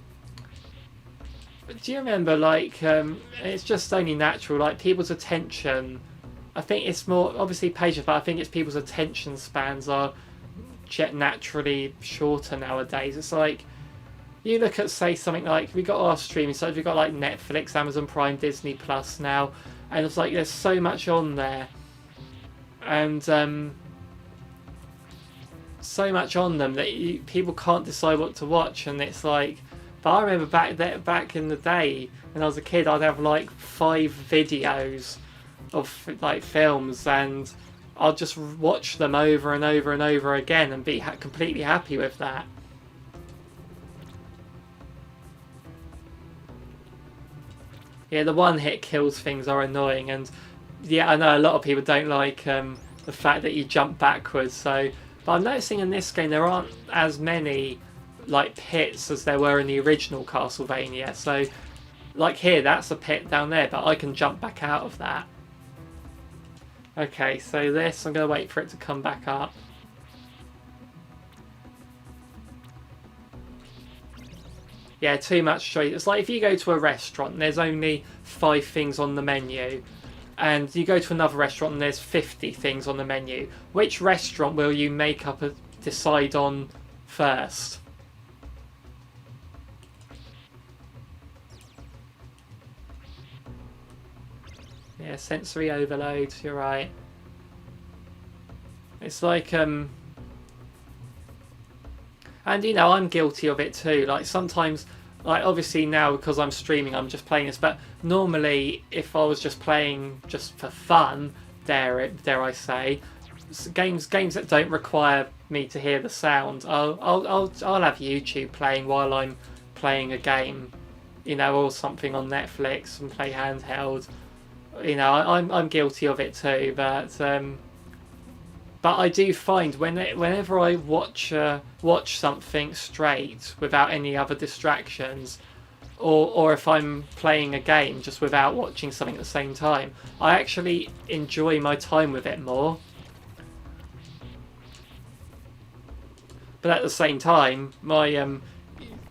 you remember, like, it's just only natural, like people's attention. I think it's more obviously patience, but I think it's people's attention spans are naturally shorter nowadays. It's like, you look at, say, something like, we got our streaming sites, we've got like Netflix, Amazon Prime, Disney Plus now, and it's like there's so much on there, and so much on them that people can't decide what to watch, and it's like, but I remember back in the day when I was a kid, I'd have like 5 videos of like films, and I'll just watch them over and over and over again and be completely happy with that. Yeah, the one-hit kills things are annoying, and yeah, I know a lot of people don't like the fact that you jump backwards. So, but I'm noticing in this game there aren't as many like pits as there were in the original Castlevania. So, like here, that's a pit down there, but I can jump back out of that. Okay, so this, I'm going to wait for it to come back up. Yeah, too much choice. It's like if you go to a restaurant and there's only 5 things on the menu, and you go to another restaurant and there's 50 things on the menu. Which restaurant will you decide on first? Yeah, sensory overload, you're right. It's like, and you know, I'm guilty of it too. Like sometimes, like obviously now because I'm streaming, I'm just playing this. But normally, if I was just playing just for fun, dare I say, games that don't require me to hear the sound, I'll have YouTube playing while I'm playing a game, you know, or something on Netflix and play handheld. You know, I'm guilty of it too, but I do find whenever I watch something straight without any other distractions, or if I'm playing a game just without watching something at the same time, I actually enjoy my time with it more. But at the same time, my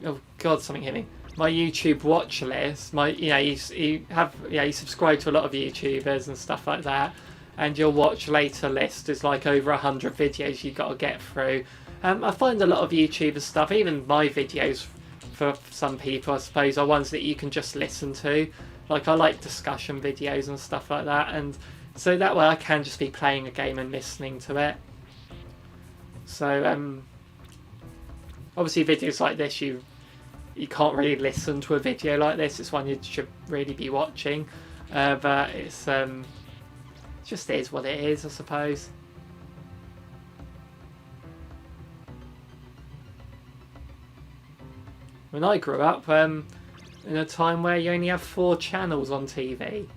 oh god, something hit me. My YouTube watch list, you subscribe to a lot of YouTubers and stuff like that, and your watch later list is like over 100 videos you've got to get through. I find a lot of YouTuber stuff, even my videos for some people I suppose, are ones that you can just listen to. Like I like discussion videos and stuff like that, and so that way I can just be playing a game and listening to it. So obviously videos like this, you can't really listen to a video like this. It's one you should really be watching, but it's just is what it is, I suppose. When I grew up, in a time where you only have 4 channels on TV,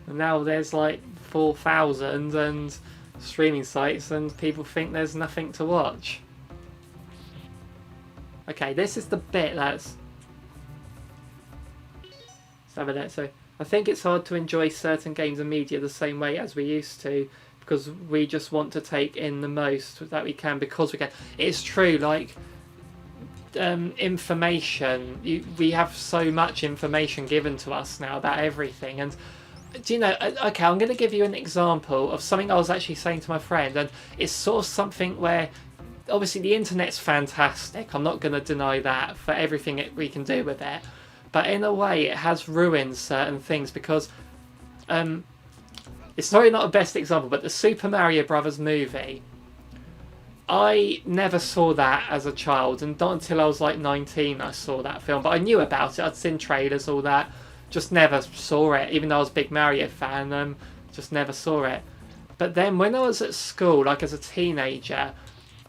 and now there's like 4,000 and streaming sites, and people think there's nothing to watch. Okay, this is the bit that's... Let's have a look. So, I think it's hard to enjoy certain games and media the same way as we used to, because we just want to take in the most that we can because we can. It's true, like, information. We have so much information given to us now about everything, and do you know, okay, I'm going to give you an example of something I was actually saying to my friend, and it's sort of something where obviously the internet's fantastic, I'm not going to deny that, for everything we can do with it, but in a way it has ruined certain things, because it's probably not the best example, but the Super Mario Brothers movie, I never saw that as a child, and not until I was like 19 I saw that film, but I knew about it, I'd seen trailers, all that, just never saw it, even though I was a big Mario fan, just never saw it. But then when I was at school, like as a teenager,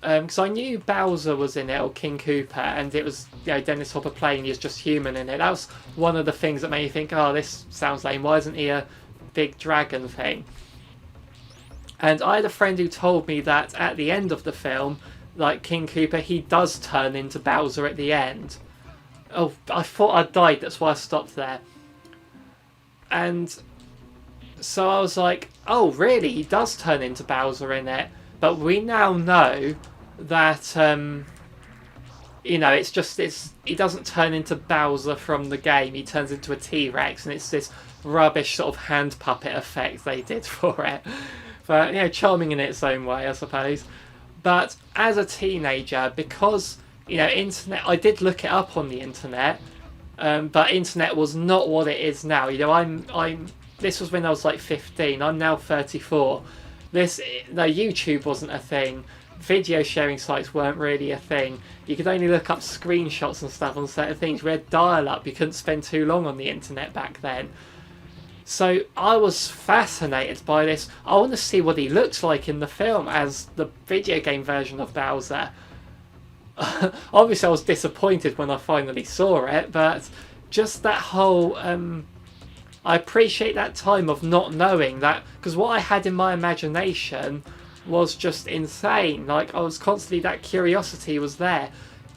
because I knew Bowser was in it, or King Koopa, and it was, you know, Dennis Hopper playing, he was just human in it. That was one of the things that made me think, oh, this sounds lame, why isn't he a big dragon thing? And I had a friend who told me that at the end of the film, like King Koopa, he does turn into Bowser at the end. Oh, I thought I'd died, that's why I stopped there. And so I was like, oh really, he does turn into Bowser in it. But we now know that he doesn't turn into Bowser from the game, he turns into a T-Rex, and it's this rubbish sort of hand puppet effect they did for it. But charming in its own way, I suppose. But as a teenager, because internet, I did look it up on the internet, but internet was not what it is now. This was when I was like 15. I'm now 34. YouTube wasn't a thing. Video sharing sites weren't really a thing. You could only look up screenshots and stuff on certain things. We had dial-up. You couldn't spend too long on the internet back then. So I was fascinated by this. I want to see what he looks like in the film as the video game version of Bowser. Obviously I was disappointed when I finally saw it, but just that whole... I appreciate that time of not knowing that, because what I had in my imagination was just insane. Like, I was constantly, that curiosity was there.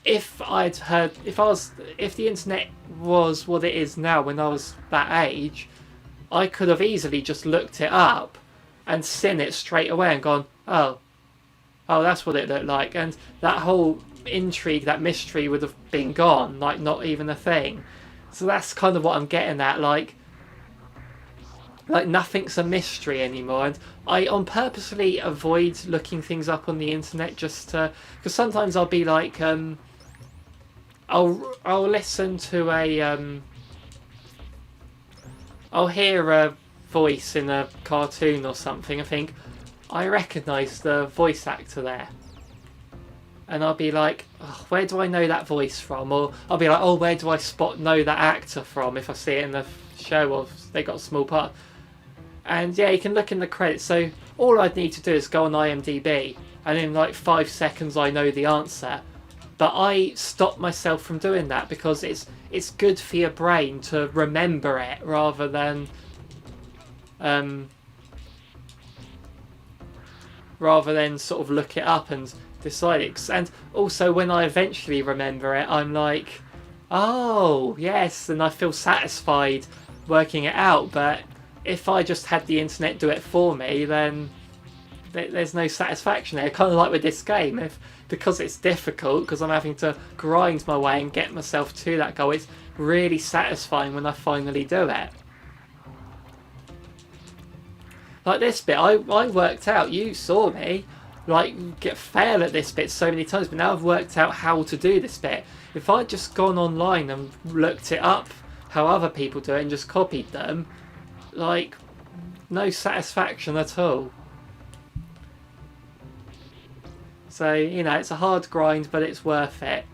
If the internet was what it is now when I was that age, I could have easily just looked it up and seen it straight away and gone, oh, that's what it looked like. And that whole intrigue, that mystery would have been gone, like not even a thing. So that's kind of what I'm getting at, like nothing's a mystery anymore. And I purposely avoid looking things up on the internet just to, because sometimes I'll be like, I'll listen to I'll hear a voice in a cartoon or something. I think, I recognise the voice actor there. And I'll be like, oh, where do I know that voice from? Or I'll be like, oh, where do I know that actor from if I see it in the show or they got a small part. And yeah, you can look in the credits. So all I'd need to do is go on IMDb, and in like 5 seconds I know the answer. But I stop myself from doing that because it's good for your brain to remember it rather than sort of look it up and decide it. And also when I eventually remember it, I'm like, oh yes, and I feel satisfied working it out. But if I just had the internet do it for me, then there's no satisfaction there. Kind of like with this game, because it's difficult, because I'm having to grind my way and get myself to that goal, it's really satisfying when I finally do it. Like this bit, I worked out, you saw me, like, fail at this bit so many times, but now I've worked out how to do this bit. If I'd just gone online and looked it up, how other people do it, and just copied them, like, no satisfaction at all. So, it's a hard grind, but it's worth it.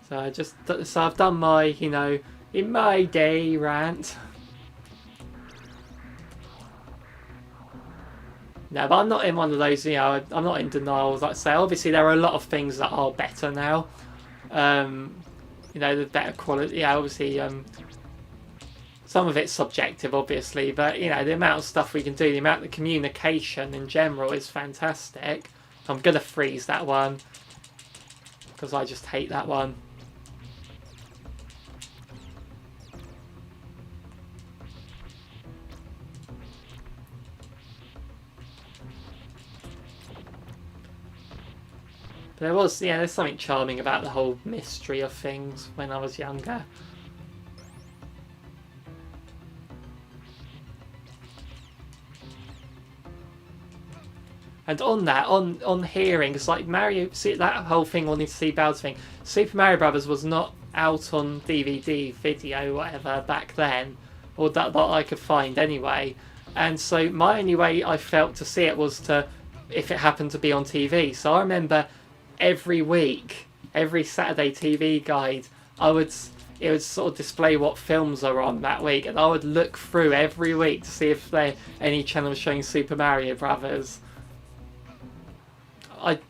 So I've done my, in my day rant. No, but I'm not in one of those, I'm not in denial. Like I say, obviously there are a lot of things that are better now. The better quality, obviously, some of it's subjective, obviously, but, the amount of stuff we can do, the amount of communication in general is fantastic. I'm going to freeze that one, because I just hate that one. But there's something charming about the whole mystery of things when I was younger. And on that, on hearing, it's like Mario, see that whole thing wanting to see Bowser thing. Super Mario Brothers was not out on DVD, video, whatever, back then, or that I could find anyway. And so my only way I felt to see it was if it happened to be on TV. So I remember every week, every Saturday TV guide, it would sort of display what films are on that week, and I would look through every week to see if any channel was showing Super Mario Brothers.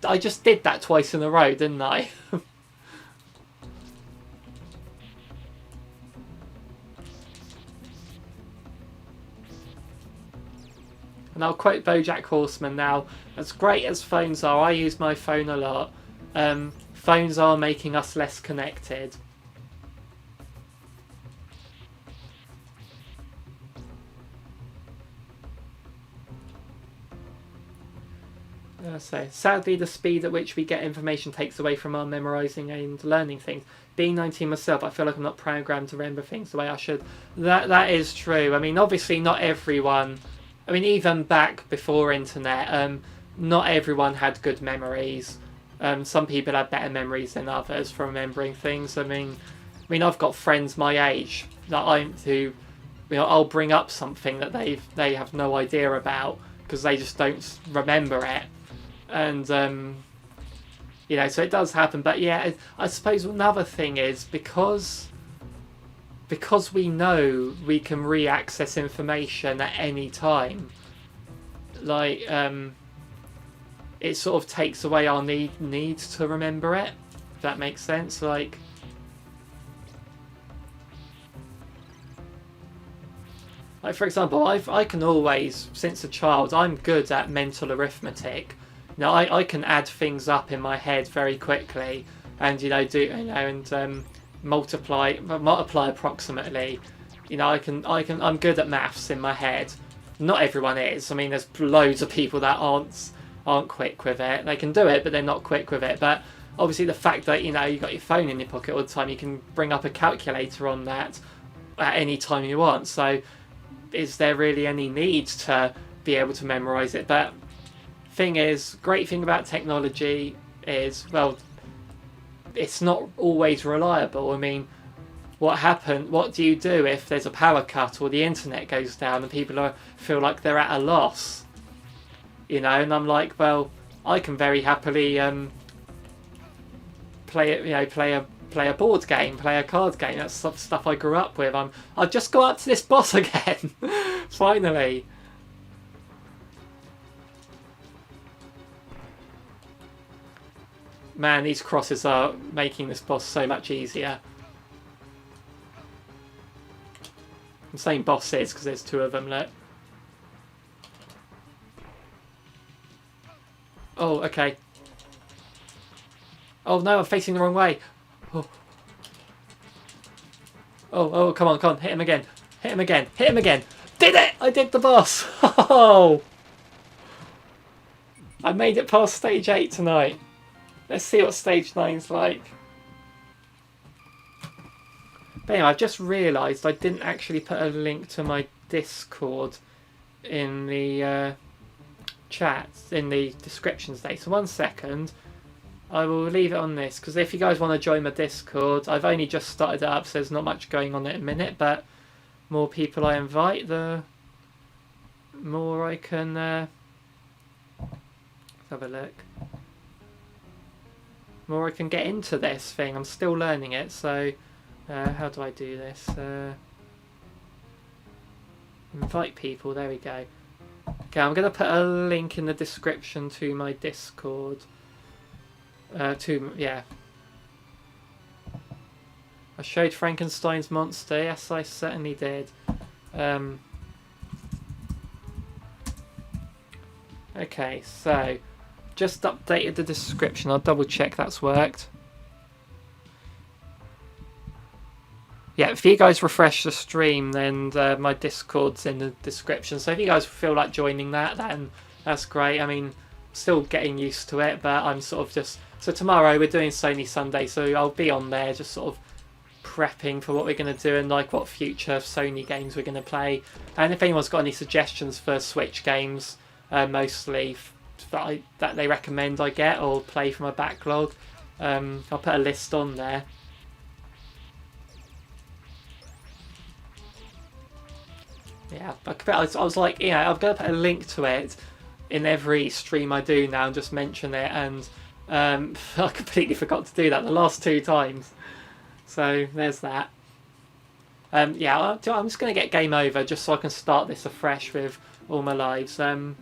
I just did that twice in a row, didn't I? And I'll quote BoJack Horseman now. As great as phones are, I use my phone a lot. Phones are making us less connected. So sadly, the speed at which we get information takes away from our memorising and learning things. Being 19 myself, I feel like I'm not programmed to remember things the way I should. That is true. I mean, obviously, not everyone. I mean, even back before internet, not everyone had good memories. Some people had better memories than others for remembering things. I mean, I've got friends my age who, I'll bring up something that they have no idea about because they just don't remember it. And so it does happen. But yeah, I suppose another thing is because we know we can re-access information at any time, like it sort of takes away our need to remember it, if that makes sense. Like for example, I can always, since a child, I'm good at mental arithmetic. Now I can add things up in my head very quickly, and multiply approximately. I'm good at maths in my head. Not everyone is. I mean, there's loads of people that aren't quick with it. They can do it, but they're not quick with it. But obviously, the fact that you've got your phone in your pocket all the time, you can bring up a calculator on that at any time you want. So, is there really any need to be able to memorize it? But great thing about technology is, well, it's not always reliable. I mean, what do you do if there's a power cut or the internet goes down and people feel like they're at a loss? And I'm like, well, I can very happily play a board game, play a card game. That's stuff I grew up with. I'll just go up to this boss again. Finally. Man, these crosses are making this boss so much easier. I'm saying bosses because there's two of them, look. Oh, okay. Oh no, I'm facing the wrong way. Oh, come on, hit him again. Hit him again. Did it! I did the boss! Oh! I made it past stage 8 tonight. Let's see what stage 9's like. But anyway, I've just realised I didn't actually put a link to my Discord in the chat, in the descriptions today. So 1 second. I will leave it on this, because if you guys want to join my Discord, I've only just started it up, so there's not much going on at a minute, but more people I invite, the more I can... let's have a look. More I can get into this thing. I'm still learning it, so how do I do this? Invite people, there we go. Okay, I'm going to put a link in the description to my Discord. Yeah. I showed Frankenstein's monster, yes I certainly did. Okay, so just updated the description. I'll double check that's worked. Yeah, if you guys refresh the stream, then my Discord's in the description. So if you guys feel like joining that, then that's great. I mean, still getting used to it, but I'm sort of just... So tomorrow we're doing Sony Sunday, so I'll be on there just sort of prepping for what we're going to do and like what future Sony games we're going to play. And if anyone's got any suggestions for Switch games, mostly that they recommend I get or play from a backlog, I'll put a list on there. Yeah, I was like, I'm going to put a link to it in every stream I do now and just mention it, and I completely forgot to do that the last 2 times. So there's that. Yeah, I'm just going to get game over just so I can start this afresh with all my lives. Do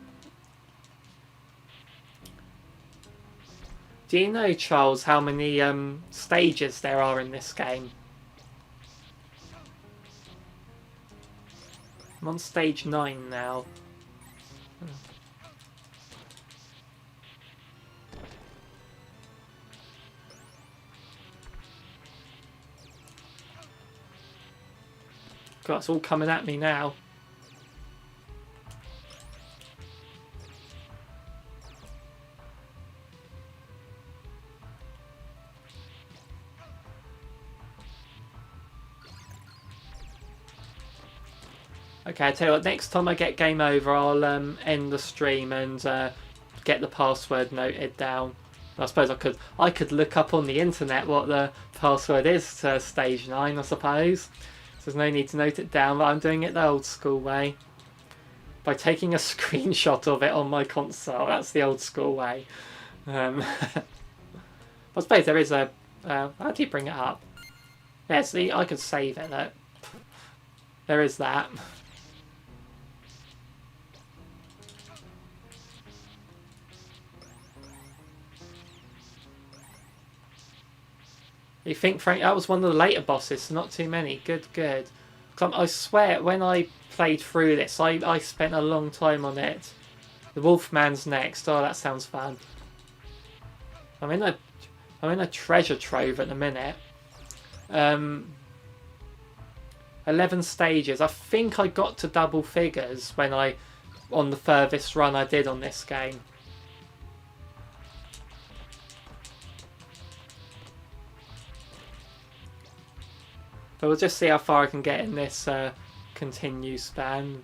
you know, Charles, how many stages there are in this game? I'm on stage 9 now. God, it's all coming at me now. Okay, I tell you what, next time I get game over, I'll end the stream and get the password noted down. I suppose I could look up on the internet what the password is to stage 9, I suppose. So there's no need to note it down, but I'm doing it the old school way. By taking a screenshot of it on my console. That's the old school way. I suppose there is a... how do you bring it up? Yeah, see, I could save it. Look. There is that. You think, Frank, that was one of the later bosses, so not too many. Good, good. I swear, when I played through this, I spent a long time on it. The Wolfman's next. Oh, that sounds fun. I'm in a treasure trove at the minute. 11 stages. I think I got to double figures on the furthest run I did on this game. But we'll just see how far I can get in this continue span.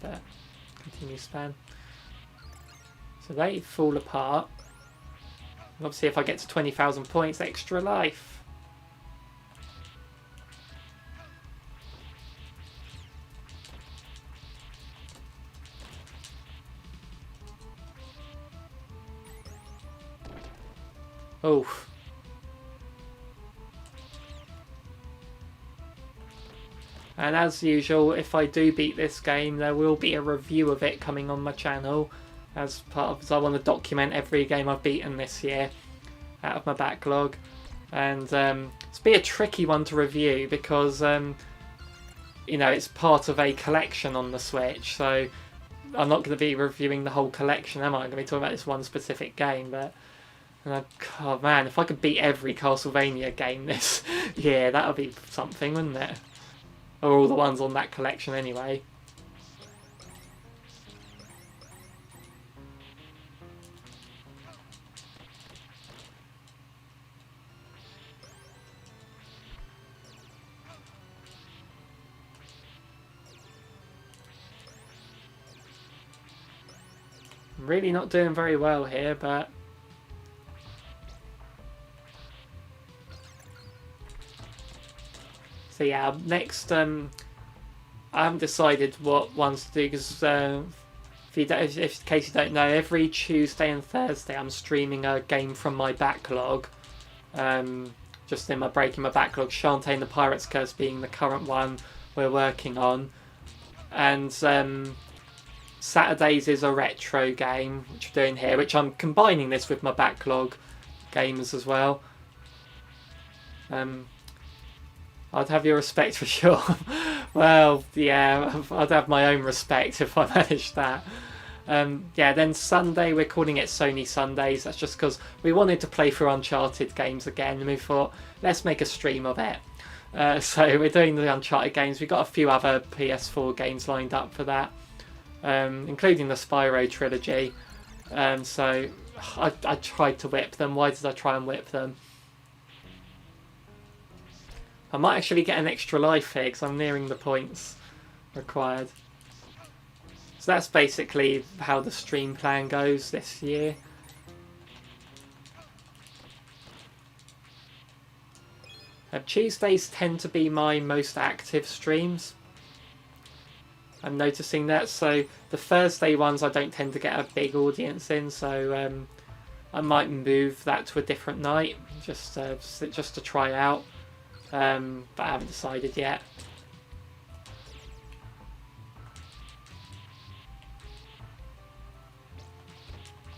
So they fall apart. And obviously, if I get to 20,000 points, extra life. Oof. And as usual, if I do beat this game, there will be a review of it coming on my channel as I want to document every game I've beaten this year out of my backlog. And it's be a tricky one to review because you know, it's part of a collection on the Switch, so I'm not going to be reviewing the whole collection, am I? I'm going to be talking about this one specific game, but oh man, if I could beat every Castlevania game this year, that would be something, wouldn't it? Or all the ones on that collection anyway. I'm really not doing very well here, but so yeah, next I haven't decided what ones to do because in case you don't know, every Tuesday and Thursday I'm streaming a game from my backlog. Just in my Breaking My Backlog, Shantae and the Pirate's Curse being the current one we're working on. And Saturdays is a retro game, which we're doing here, which I'm combining this with my backlog games as well. I'd have your respect for sure. Well, yeah, I'd have my own respect if I managed that. Yeah, then Sunday, we're calling it Sony Sundays. That's just because we wanted to play through Uncharted games again, and we thought, let's make a stream of it. So we're doing the Uncharted games. We've got a few other PS4 games lined up for that, including the Spyro trilogy. So I tried to whip them. Why did I try and whip them? I might actually get an extra life here because I'm nearing the points required. So that's basically how the stream plan goes this year. Tuesdays tend to be my most active streams. I'm noticing that. So the Thursday ones I don't tend to get a big audience in, so I might move that to a different night just to try out. But I haven't decided yet.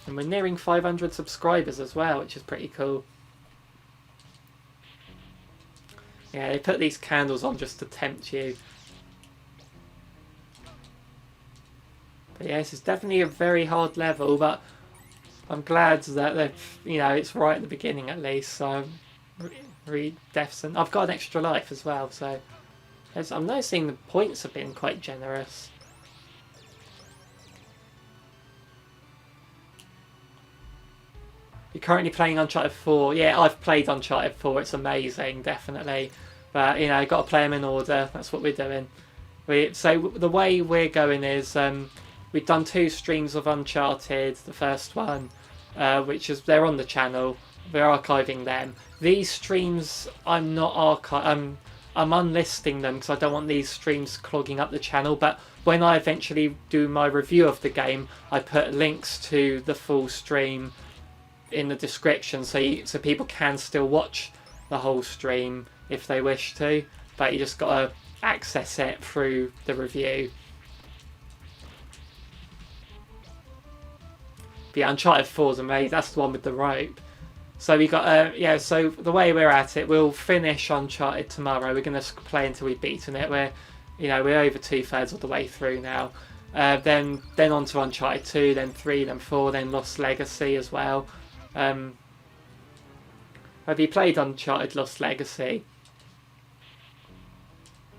And we're nearing 500 subscribers as well, which is pretty cool. Yeah, they put these candles on just to tempt you. But But yes, it's definitely a very hard level, but I'm glad that they've, it's right at the beginning at least. So deaths, and I've got an extra life as well. So I'm noticing the points have been quite generous. You're currently playing Uncharted 4. Yeah, I've played Uncharted 4. It's amazing, definitely. But, got to play them in order. That's what we're doing. So the way we're going is we've done 2 streams of Uncharted. The first one, which is they're on the channel. We're archiving them. These streams, I'm not I'm unlisting them because I don't want these streams clogging up the channel. But when I eventually do my review of the game, I put links to the full stream in the description, so people can still watch the whole stream if they wish to, but you just got to access it through the review. But yeah, Uncharted 4 is amazing. That's the one with the rope. So we got so the way we're at it, we'll finish Uncharted tomorrow. We're going to play until we've beaten it. We're over 2/3 of the way through now. Then on to Uncharted 2, then 3, then 4, then Lost Legacy as well. Have you played Uncharted Lost Legacy?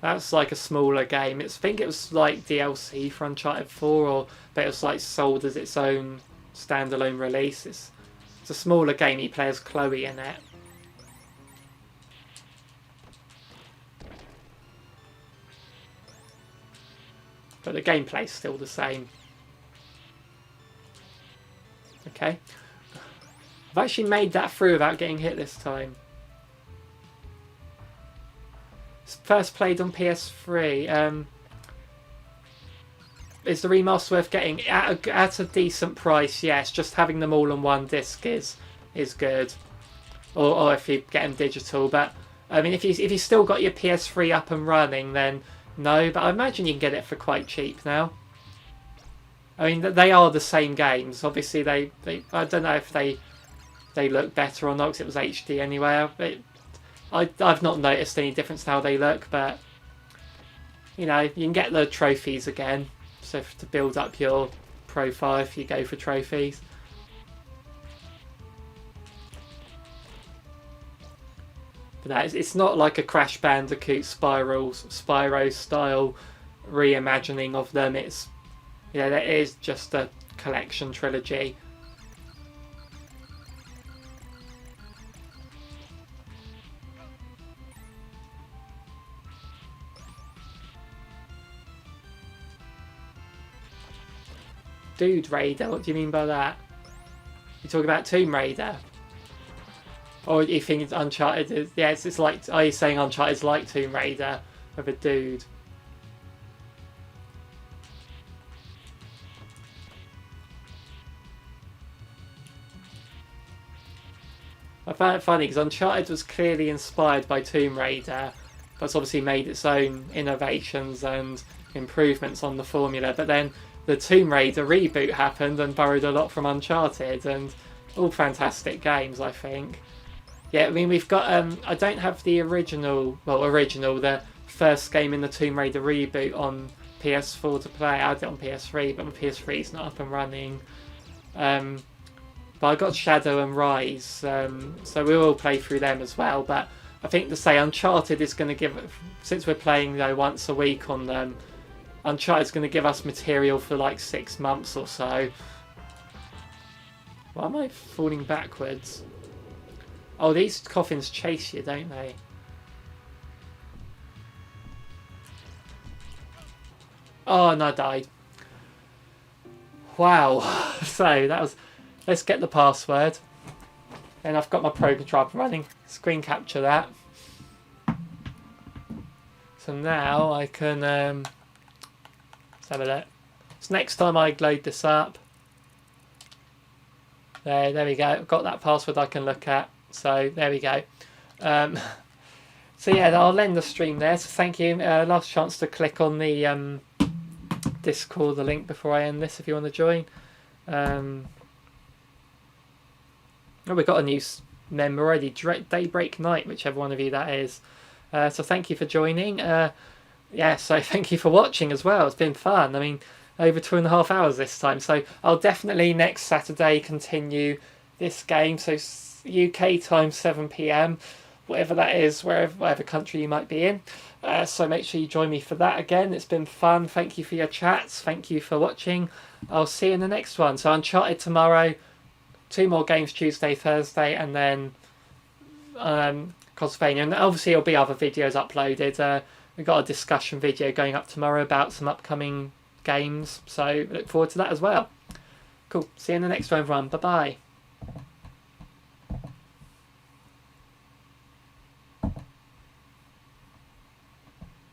That's like a smaller game. I think it was like DLC for Uncharted 4, but it was like sold as its own standalone release. It's a smaller game. You play as Chloe in it. But the gameplay's still the same. Okay. I've actually made that through without getting hit this time. First played on PS3. Is the remaster worth getting? At a decent price, yes. Just having them all on one disc is good. Or if you get them digital. But I mean, if you still got your PS3 up and running, then no. But I imagine you can get it for quite cheap now. I mean, they are the same games. Obviously, they I don't know if they look better or not because it was HD anyway. I've not noticed any difference in how they look, but you can get the trophies again, so to build up your profile if you go for trophies. But it's not like a Crash Bandicoot Spyro style reimagining of them. It's that is just a collection trilogy. Dude Raider, what do you mean by that? You talk about Tomb Raider? Or you think it's Uncharted is... Yeah, it's like... Are you saying Uncharted's like Tomb Raider with a dude? I found it funny because Uncharted was clearly inspired by Tomb Raider, but it's obviously made its own innovations and improvements on the formula. But then the Tomb Raider reboot happened and borrowed a lot from Uncharted, and all fantastic games, I think. Yeah, I mean, we've got... I don't have the the first game in the Tomb Raider reboot on PS4 to play. I had it on PS3, but my PS3's not up and running. But I got Shadow and Rise, so we will play through them as well. But I think to say Uncharted is going to give... Since we're playing once a week on them, Uncharted's going to give us material for like 6 months or so. Why am I falling backwards? Oh, these coffins chase you, don't they? Oh, and I died. Wow. So that was... Let's get the password. And I've got my Pro Controller running. Screen capture that. So now I can... let's have a look. So next time I load this up... There we go. I've got that password I can look at. So there we go. So yeah, I'll end the stream there. So thank you. Last chance to click on the Discord, the link before I end this if you want to join. Oh, we've got a new member already. Daybreak Night, whichever one of you that is. So thank you for joining. Yeah, so thank you for watching as well. It's been fun. I mean, over 2.5 hours this time. So I'll definitely next Saturday continue this game. So UK time 7 p.m, whatever that is, whatever country you might be in. So make sure you join me for that again. It's been fun. Thank you for your chats. Thank you for watching. I'll see you in the next one. So Uncharted tomorrow, 2 more games Tuesday, Thursday, and then Castlevania. And obviously there'll be other videos uploaded. We've got a discussion video going up tomorrow about some upcoming games. So look forward to that as well. Cool. See you in the next one, everyone. Bye-bye.